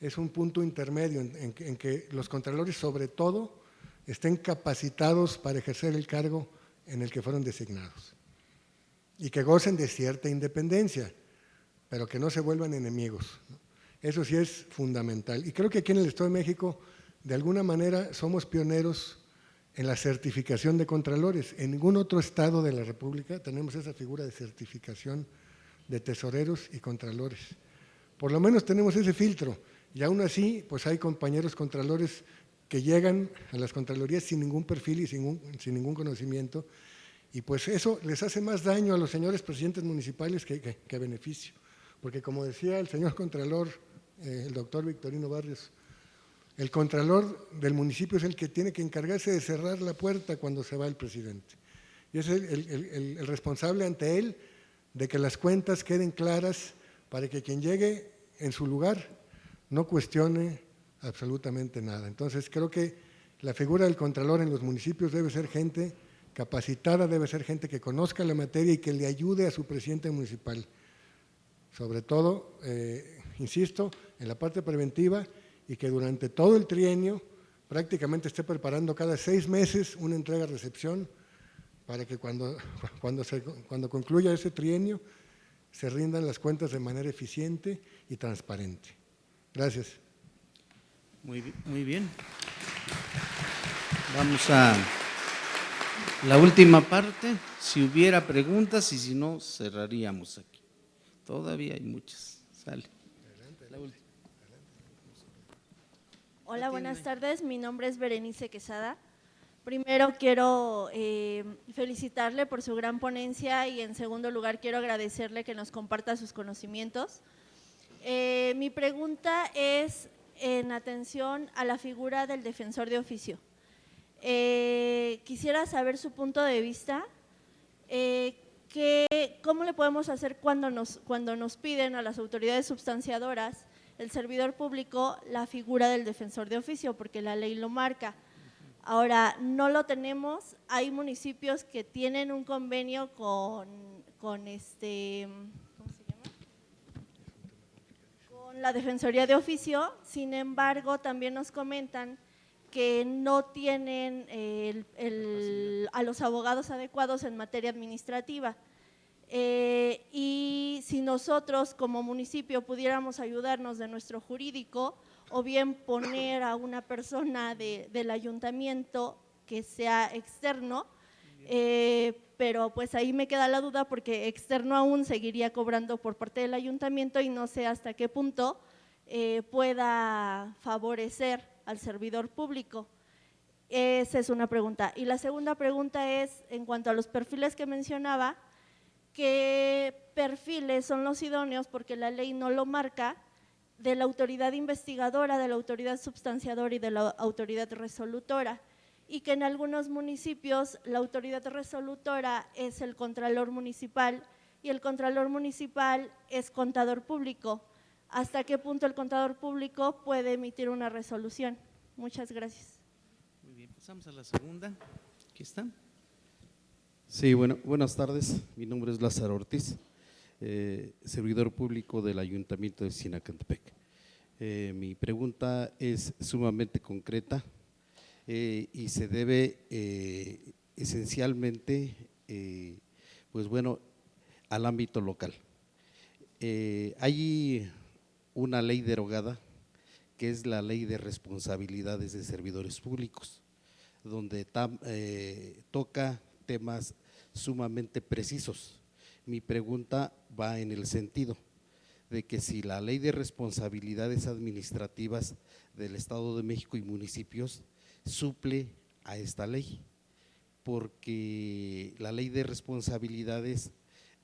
es un punto intermedio en que los contralores sobre todo estén capacitados para ejercer el cargo en el que fueron designados y que gocen de cierta independencia, pero que no se vuelvan enemigos, ¿no? Eso sí es fundamental. Y creo que aquí en el Estado de México, de alguna manera, somos pioneros en la certificación de contralores. En ningún otro estado de la República tenemos esa figura de certificación de tesoreros y contralores. Por lo menos tenemos ese filtro, y aún así, pues hay compañeros contralores que llegan a las contralorías sin ningún perfil y sin ningún conocimiento, y pues eso les hace más daño a los señores presidentes municipales que beneficio. Porque como decía el señor contralor, el doctor Victorino Barrios, el contralor del municipio es el que tiene que encargarse de cerrar la puerta cuando se va el presidente. Y es el responsable ante él de que las cuentas queden claras para que quien llegue en su lugar no cuestione absolutamente nada. Entonces creo que la figura del contralor en los municipios debe ser gente capacitada, debe ser gente que conozca la materia y que le ayude a su presidente municipal. Sobre todo, insisto, en la parte preventiva, y que durante todo el trienio prácticamente esté preparando cada 6 meses una entrega-recepción para que cuando concluya ese trienio se rindan las cuentas de manera eficiente y transparente. Gracias. Muy bien. Vamos a la última parte. Si hubiera preguntas, y si no, cerraríamos aquí. Todavía hay muchas. Sale. La última. Hola, buenas tardes. Mi nombre es Berenice Quesada. Primero quiero felicitarle por su gran ponencia, y en segundo lugar quiero agradecerle que nos comparta sus conocimientos. Mi pregunta es en atención a la figura del defensor de oficio. Quisiera saber su punto de vista. ¿Cómo le podemos hacer cuando nos piden a las autoridades substanciadoras, el servidor público, la figura del defensor de oficio? Porque la ley lo marca. Ahora, no lo tenemos. Hay municipios que tienen un convenio con la Defensoría de Oficio. Sin embargo, también nos comentan que no tienen a los abogados adecuados en materia administrativa. Y si nosotros como municipio pudiéramos ayudarnos de nuestro jurídico, o bien poner a una persona del ayuntamiento que sea externo, pero pues ahí me queda la duda porque externo aún seguiría cobrando por parte del ayuntamiento y no sé hasta qué punto pueda favorecer al servidor público. Esa es una pregunta. Y la segunda pregunta es, en cuanto a los perfiles que mencionaba, ¿qué perfiles son los idóneos? Porque la ley no lo marca, de la autoridad investigadora, de la autoridad substanciadora y de la autoridad resolutora, y que en algunos municipios la autoridad resolutora es el contralor municipal y el contralor municipal es contador público. ¿Hasta qué punto el contador público puede emitir una resolución? Muchas gracias. Muy bien, pasamos a la segunda. Aquí está. Sí, bueno, buenas tardes. Mi nombre es Lázaro Ortiz, servidor público del Ayuntamiento de Sinacantepec. Mi pregunta es sumamente concreta y se debe esencialmente, pues bueno, al ámbito local. Hay una ley derogada que es la Ley de Responsabilidades de Servidores Públicos, donde toca temas sumamente precisos. Mi pregunta va en el sentido de que si la Ley de Responsabilidades Administrativas del Estado de México y municipios suple a esta ley, porque la Ley de Responsabilidades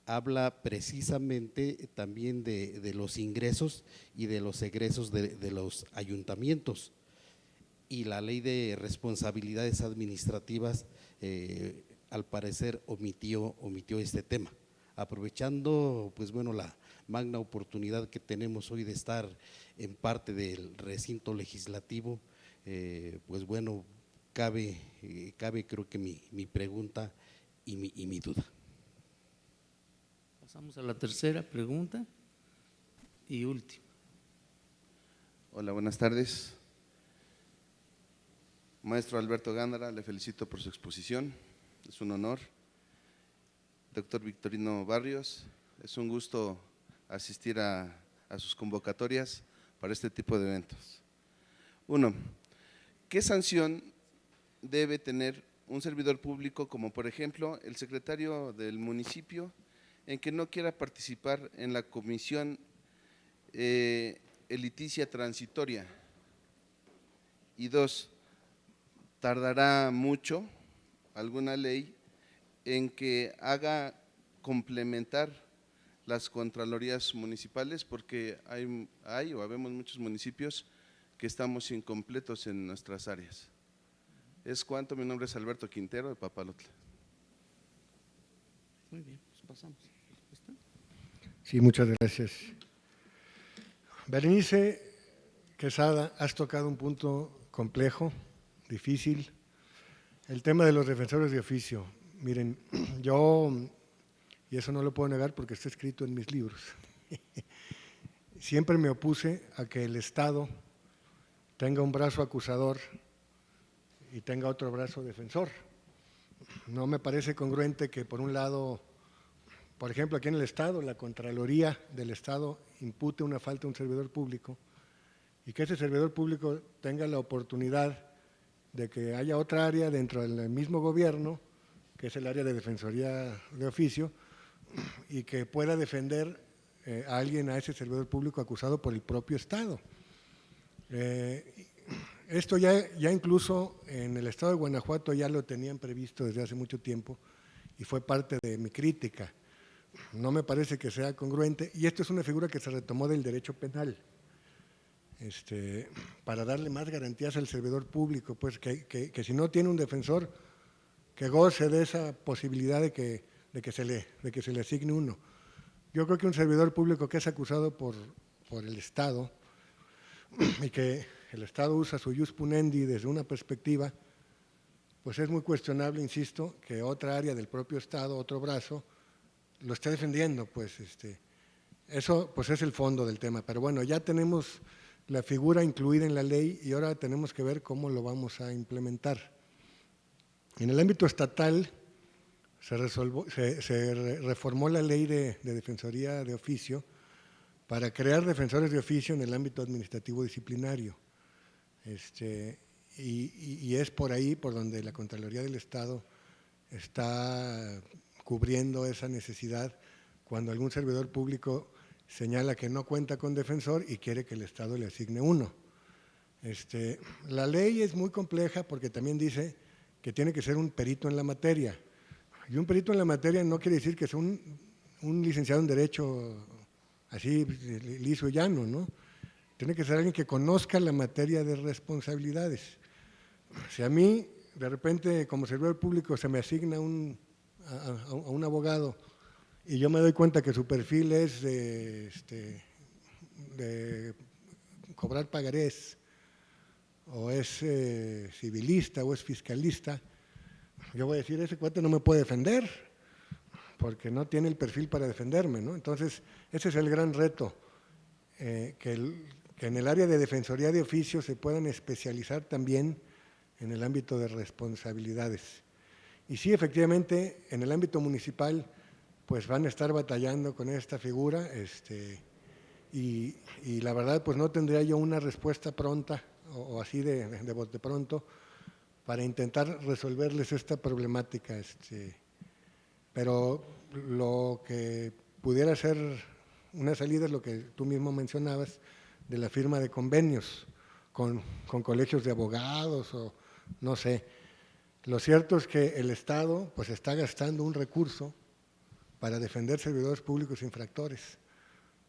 habla precisamente también de los ingresos y de los egresos de los ayuntamientos, y la Ley de Responsabilidades Administrativas al parecer omitió este tema. Aprovechando pues bueno la magna oportunidad que tenemos hoy de estar en parte del recinto legislativo, pues bueno, cabe creo que mi pregunta y mi duda. Pasamos a la tercera pregunta y última. Hola, buenas tardes. Maestro Alberto Gándara, le felicito por su exposición, es un honor. Doctor Victorino Barrios, es un gusto asistir a sus convocatorias para este tipo de eventos. Uno, ¿qué sanción debe tener un servidor público como por ejemplo el secretario del municipio en que no quiera participar en la comisión eliticia transitoria? Y dos, ¿tardará mucho alguna ley en que haga complementar las contralorías municipales? Porque hay o habemos muchos municipios que estamos incompletos en nuestras áreas. Es cuanto. Mi nombre es Alberto Quintero, de Papalotla. Muy bien, pues pasamos. Sí, muchas gracias. Berenice Quesada, has tocado un punto complejo, difícil, el tema de los defensores de oficio. Miren, yo, y eso no lo puedo negar porque está escrito en mis libros, siempre me opuse a que el Estado tenga un brazo acusador y tenga otro brazo defensor. No me parece congruente que por un lado, por ejemplo, aquí en el Estado, la Contraloría del Estado impute una falta a un servidor público y que ese servidor público tenga la oportunidad de que haya otra área dentro del mismo gobierno, que es el área de defensoría de oficio, y que pueda defender a alguien, a ese servidor público acusado por el propio Estado. Esto ya incluso en el Estado de Guanajuato ya lo tenían previsto desde hace mucho tiempo y fue parte de mi crítica. No me parece que sea congruente, y esto es una figura que se retomó del derecho penal, para darle más garantías al servidor público, pues que si no tiene un defensor, que goce de esa posibilidad de que se le asigne uno. Yo creo que un servidor público que es acusado por el Estado y que el Estado usa su ius punendi desde una perspectiva, pues es muy cuestionable, insisto, que otra área del propio Estado, otro brazo, lo esté defendiendo, pues eso pues es el fondo del tema. Pero bueno, ya tenemos la figura incluida en la ley y ahora tenemos que ver cómo lo vamos a implementar. En el ámbito estatal se reformó la ley de defensoría de oficio para crear defensores de oficio en el ámbito administrativo disciplinario. Y es por ahí por donde la Contraloría del Estado está cubriendo esa necesidad cuando algún servidor público señala que no cuenta con defensor y quiere que el Estado le asigne uno. La ley es muy compleja porque también dice que tiene que ser un perito en la materia. Y un perito en la materia no quiere decir que sea un licenciado en Derecho así liso y llano, ¿no? Tiene que ser alguien que conozca la materia de responsabilidades. Si a mí, de repente, como servidor público, se me asigna a un abogado y yo me doy cuenta que su perfil es de cobrar pagarés, o es civilista, o es fiscalista, yo voy a decir, ese cuate no me puede defender, porque no tiene el perfil para defenderme, ¿no? Entonces, ese es el gran reto, que en el área de defensoría de oficio se puedan especializar también en el ámbito de responsabilidades. Y sí, efectivamente, en el ámbito municipal, pues van a estar batallando con esta figura, y la verdad, pues no tendría yo una respuesta pronta, o así de pronto, para intentar resolverles esta problemática. Pero lo que pudiera ser una salida es lo que tú mismo mencionabas, de la firma de convenios con colegios de abogados o no sé. Lo cierto es que el Estado pues está gastando un recurso para defender servidores públicos infractores,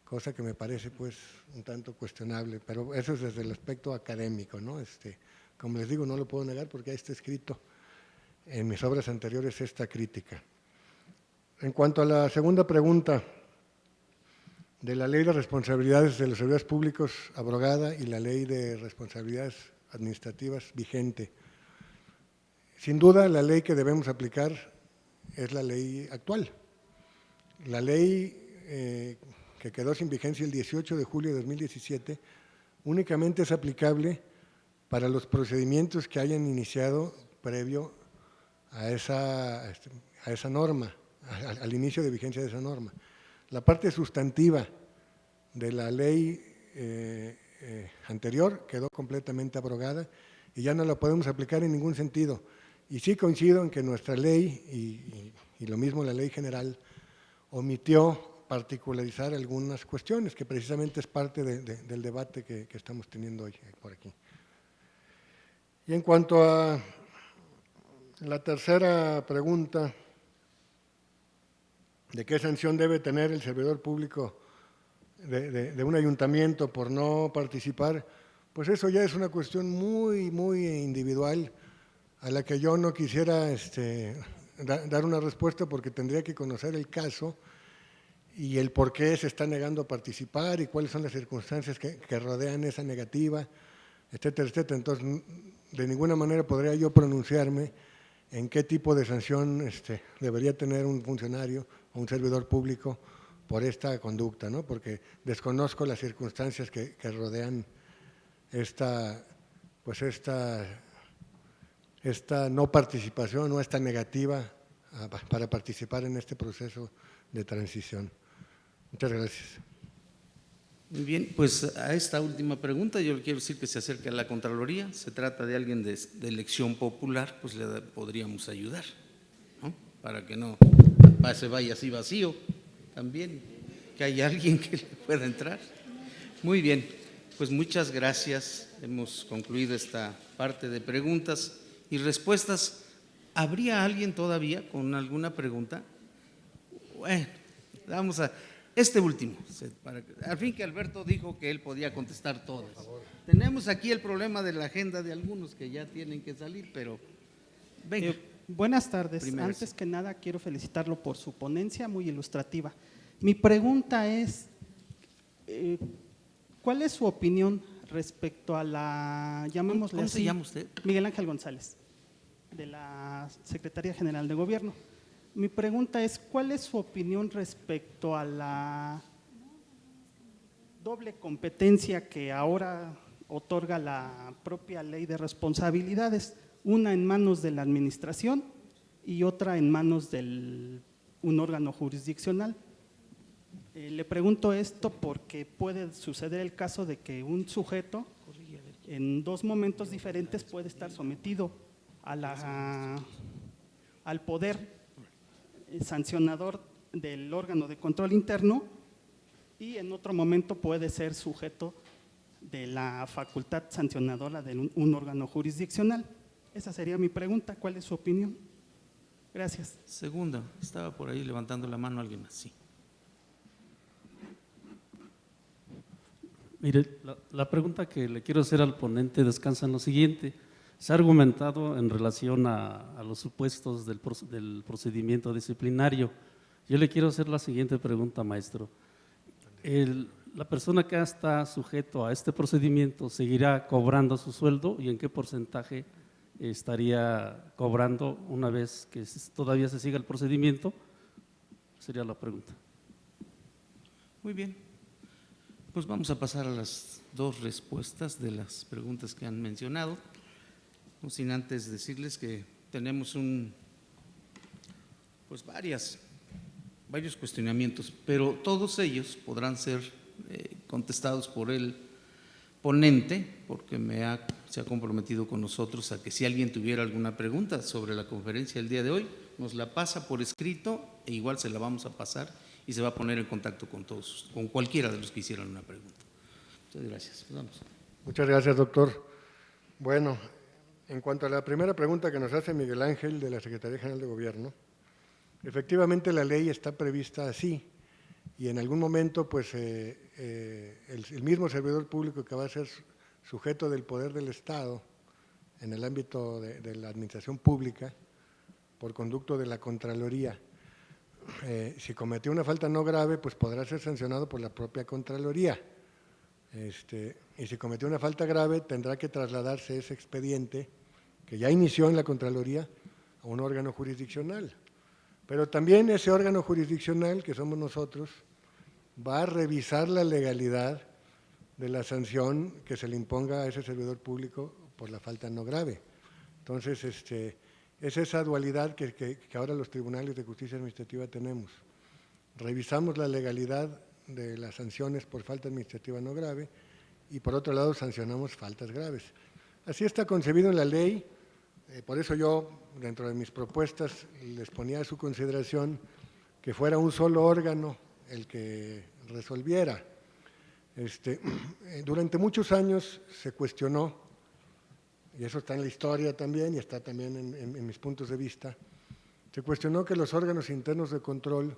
cosa que me parece pues un tanto cuestionable, pero eso es desde el aspecto académico, ¿no? Como les digo, no lo puedo negar porque ahí está escrito en mis obras anteriores esta crítica. En cuanto a la segunda pregunta de la Ley de Responsabilidades de los Servidores Públicos abrogada y la Ley de Responsabilidades Administrativas vigente, sin duda la ley que debemos aplicar es la ley actual. La ley que quedó sin vigencia el 18 de julio de 2017 únicamente es aplicable para los procedimientos que hayan iniciado previo a esa norma, al inicio de vigencia de esa norma. La parte sustantiva de la ley anterior quedó completamente abrogada y ya no la podemos aplicar en ningún sentido. Y sí coincido en que nuestra ley, y lo mismo la ley general, omitió particularizar algunas cuestiones, que precisamente es parte del debate que estamos teniendo hoy por aquí. Y en cuanto a la tercera pregunta, de qué sanción debe tener el servidor público de un ayuntamiento por no participar, pues eso ya es una cuestión muy, muy individual, a la que yo no quisiera dar una respuesta porque tendría que conocer el caso y el por qué se está negando a participar y cuáles son las circunstancias que rodean esa negativa, etcétera, etcétera. Entonces, de ninguna manera podría yo pronunciarme en qué tipo de sanción debería tener un funcionario o un servidor público por esta conducta, ¿no? Porque desconozco las circunstancias que rodean esta no participación o esta negativa para participar en este proceso de transición. Muchas gracias. Muy bien, pues a esta última pregunta yo le quiero decir que se acerca a la Contraloría, se trata de alguien de elección popular, pues le podríamos ayudar, ¿no? Para que no se vaya así vacío también, que haya alguien que le pueda entrar. Muy bien, pues muchas gracias, hemos concluido esta parte de preguntas y respuestas. ¿Habría alguien todavía con alguna pregunta? Bueno, vamos a… último, al fin que Alberto dijo que él podía contestar todas. Tenemos aquí el problema de la agenda de algunos que ya tienen que salir, pero venga. Buenas tardes. Antes que nada quiero felicitarlo por su ponencia muy ilustrativa. Mi pregunta es, ¿cuál es su opinión respecto a la, llamémosle ¿Cómo así, se llama usted? Miguel Ángel González, de la Secretaría General de Gobierno? Mi pregunta es, ¿cuál es su opinión respecto a la doble competencia que ahora otorga la propia Ley de Responsabilidades? Una en manos de la administración y otra en manos de un órgano jurisdiccional. Le pregunto esto porque puede suceder el caso de que un sujeto en dos momentos diferentes puede estar sometido a al poder sancionador del órgano de control interno y en otro momento puede ser sujeto de la facultad sancionadora de un órgano jurisdiccional. Esa sería mi pregunta. ¿Cuál es su opinión? Gracias. Segunda, estaba por ahí levantando la mano alguien más. Sí. Mire, la pregunta que le quiero hacer al ponente descansa en lo siguiente. Se ha argumentado en relación a los supuestos del procedimiento disciplinario. Yo le quiero hacer la siguiente pregunta, maestro. ¿La persona que está sujeto a este procedimiento seguirá cobrando su sueldo y en qué porcentaje estaría cobrando una vez que todavía se siga el procedimiento? Sería la pregunta. Muy bien. Pues vamos a pasar a las dos respuestas de las preguntas que han mencionado. No sin antes decirles que tenemos pues varios cuestionamientos, pero todos ellos podrán ser contestados por el ponente, porque se ha comprometido con nosotros a que si alguien tuviera alguna pregunta sobre la conferencia del día de hoy, nos la pasa por escrito e igual se la vamos a pasar y se va a poner en contacto con todos, con cualquiera de los que hicieran una pregunta. Muchas gracias. Vamos. Muchas gracias, doctor. Bueno, en cuanto a la primera pregunta que nos hace Miguel Ángel de la Secretaría General de Gobierno, efectivamente la ley está prevista así y en algún momento pues el mismo servidor público que va a ser sujeto del poder del Estado en el ámbito de la administración pública por conducto de la Contraloría, si cometió una falta no grave pues podrá ser sancionado por la propia Contraloría. Y si cometió una falta grave tendrá que trasladarse ese expediente que ya inició en la Contraloría a un órgano jurisdiccional. Pero también ese órgano jurisdiccional, que somos nosotros, va a revisar la legalidad de la sanción que se le imponga a ese servidor público por la falta no grave. Entonces, es esa dualidad que ahora los tribunales de justicia administrativa tenemos. Revisamos la legalidad de las sanciones por falta administrativa no grave y por otro lado sancionamos faltas graves. Así está concebido en la ley, por eso yo dentro de mis propuestas les ponía a su consideración que fuera un solo órgano el que resolviera. Durante muchos años se cuestionó, y eso está en la historia también y está también en mis puntos de vista, se cuestionó que los órganos internos de control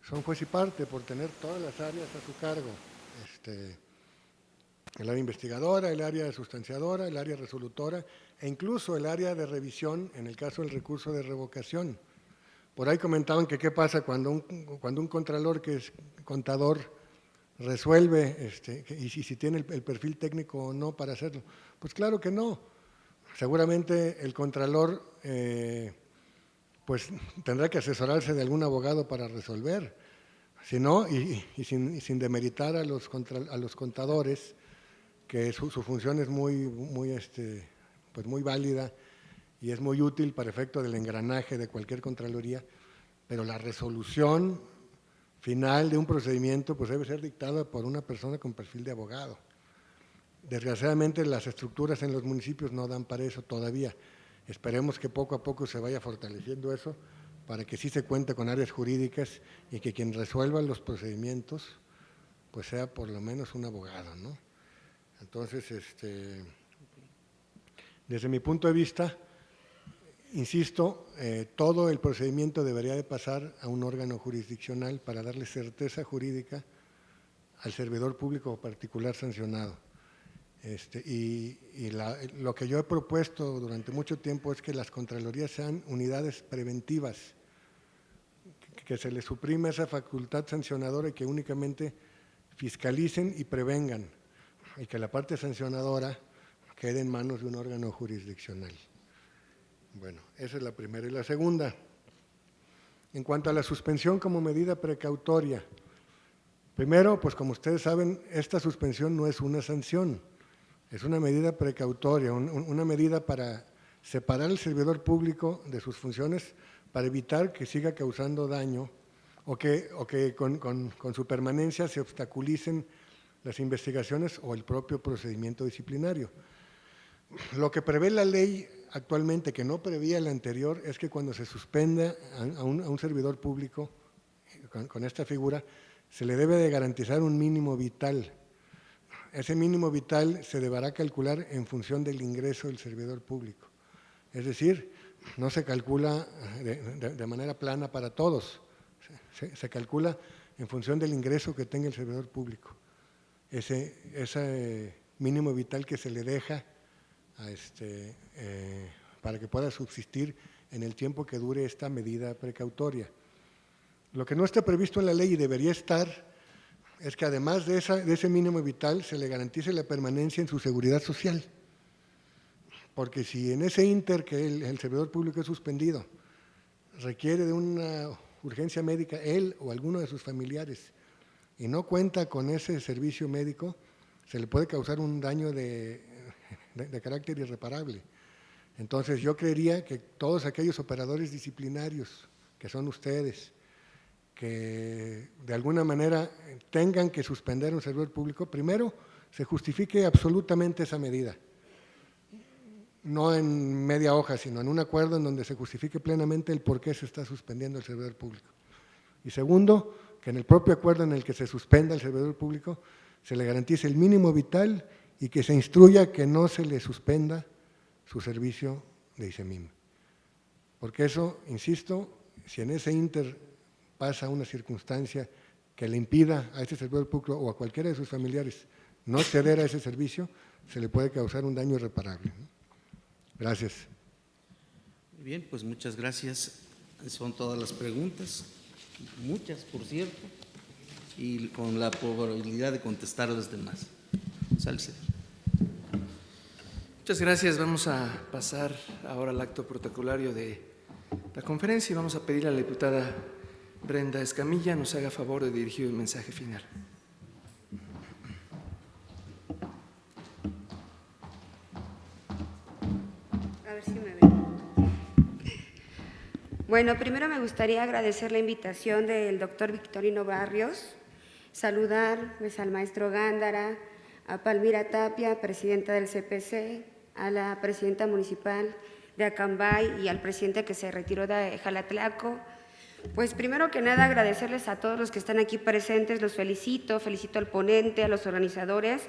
son juez y parte por tener todas las áreas a su cargo, el área investigadora, el área sustanciadora, el área resolutora e incluso el área de revisión en el caso del recurso de revocación. Por ahí comentaban que qué pasa cuando un contralor que es contador resuelve y si tiene el perfil técnico o no para hacerlo. Pues claro que no. Seguramente el contralor pues tendrá que asesorarse de algún abogado para resolver. Si no, y sin demeritar a los contadores, que su función es pues muy válida y es muy útil para efecto del engranaje de cualquier contraloría, pero la resolución final de un procedimiento pues debe ser dictada por una persona con perfil de abogado. Desgraciadamente las estructuras en los municipios no dan para eso todavía. Esperemos que poco a poco se vaya fortaleciendo eso para que sí se cuente con áreas jurídicas y que quien resuelva los procedimientos pues sea por lo menos un abogado, ¿no? Entonces, desde mi punto de vista, insisto, todo el procedimiento debería de pasar a un órgano jurisdiccional para darle certeza jurídica al servidor público o particular sancionado. Lo que yo he propuesto durante mucho tiempo es que las contralorías sean unidades preventivas, que se les suprima esa facultad sancionadora y que únicamente fiscalicen y prevengan, y que la parte sancionadora quede en manos de un órgano jurisdiccional. Bueno, esa es la primera. Y la segunda, en cuanto a la suspensión como medida precautoria, primero, pues como ustedes saben, esta suspensión no es una sanción, es una medida precautoria, una medida para separar al servidor público de sus funciones para evitar que siga causando daño o que con su permanencia se obstaculicen las investigaciones o el propio procedimiento disciplinario. Lo que prevé la ley actualmente que no prevía el anterior es que cuando se suspenda a un servidor público con esta figura, se le debe de garantizar un mínimo vital. Ese mínimo vital se deberá calcular en función del ingreso del servidor público. Es decir, no se calcula de manera plana para todos, se calcula en función del ingreso que tenga el servidor público. Ese mínimo vital que se le deja para que pueda subsistir en el tiempo que dure esta medida precautoria. Lo que no está previsto en la ley y debería estar es que además de ese mínimo vital se le garantice la permanencia en su seguridad social. Porque si en ese ínter que el servidor público es suspendido requiere de una urgencia médica él o alguno de sus familiares y no cuenta con ese servicio médico, se le puede causar un daño de carácter irreparable. Entonces yo creería que todos aquellos operadores disciplinarios que son ustedes, que de alguna manera tengan que suspender un servidor público, primero se justifique absolutamente esa medida, no en media hoja, sino en un acuerdo en donde se justifique plenamente el por qué se está suspendiendo el servidor público. Y segundo, que en el propio acuerdo en el que se suspenda el servidor público se le garantice el mínimo vital y que se instruya que no se le suspenda su servicio de ICEMIM. Porque eso, insisto, si en ese ínter pasa una circunstancia que le impida a ese servidor público o a cualquiera de sus familiares no acceder a ese servicio, se le puede causar un daño irreparable. Gracias. Muy bien, pues muchas gracias. Son todas las preguntas, muchas por cierto, y con la probabilidad de contestar a las demás. Salce. Muchas gracias. Vamos a pasar ahora al acto protocolario de la conferencia y vamos a pedir a la diputada Brenda Escamilla nos haga favor de dirigir el mensaje final. A ver si me ven. Bueno, primero me gustaría agradecer la invitación del doctor Victorino Barrios, saludar pues, al maestro Gándara, a Palmira Tapia, presidenta del CPC, a la presidenta municipal de Acambay y al presidente que se retiró de Jalatlaco. Pues primero que nada agradecerles a todos los que están aquí presentes, los felicito al ponente, a los organizadores,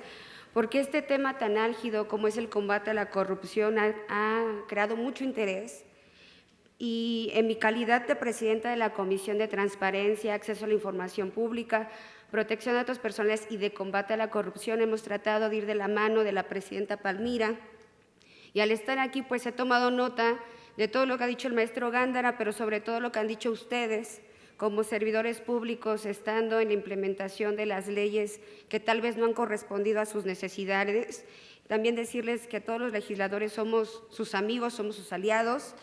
porque este tema tan álgido como es el combate a la corrupción ha creado mucho interés. Y en mi calidad de presidenta de la Comisión de Transparencia, Acceso a la Información Pública, Protección de Datos Personales y de Combate a la Corrupción, hemos tratado de ir de la mano de la presidenta Palmira. Y al estar aquí, pues he tomado nota de todo lo que ha dicho el maestro Gándara, pero sobre todo lo que han dicho ustedes como servidores públicos, estando en la implementación de las leyes que tal vez no han correspondido a sus necesidades. También decirles que todos los legisladores somos sus amigos, somos sus aliados.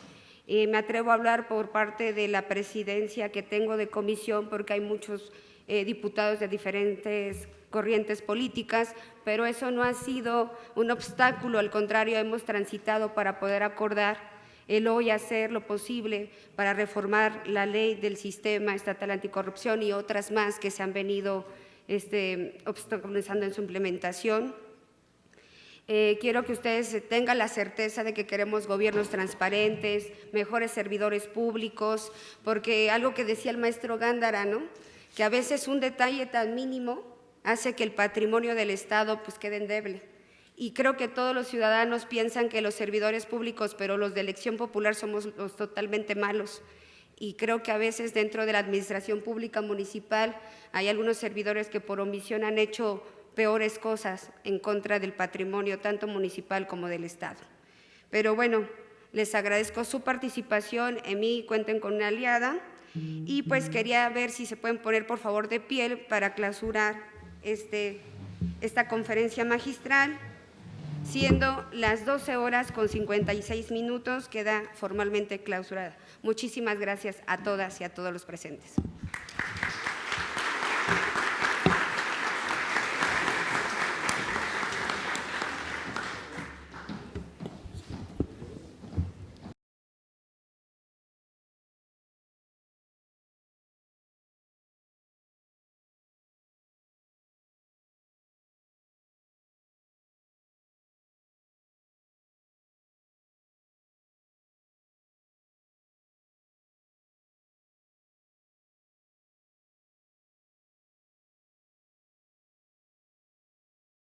Me atrevo a hablar por parte de la presidencia que tengo de comisión, porque hay muchos diputados de diferentes corrientes políticas, pero eso no ha sido un obstáculo, al contrario, hemos transitado para poder acordar el hoy hacer lo posible para reformar la ley del sistema estatal anticorrupción y otras más que se han venido obstaculizando en su implementación. Quiero que ustedes tengan la certeza de que queremos gobiernos transparentes, mejores servidores públicos, porque algo que decía el maestro Gándara, ¿no?, que a veces un detalle tan mínimo hace que el patrimonio del Estado pues quede endeble. Y creo que todos los ciudadanos piensan que los servidores públicos, pero los de elección popular somos los totalmente malos. Y creo que a veces dentro de la administración pública municipal hay algunos servidores que por omisión han hecho peores cosas en contra del patrimonio, tanto municipal como del Estado. Pero bueno, les agradezco su participación, en mí cuenten con una aliada, y pues quería ver si se pueden poner por favor de pie para clausurar esta conferencia magistral, siendo las 12:56, queda formalmente clausurada. Muchísimas gracias a todas y a todos los presentes.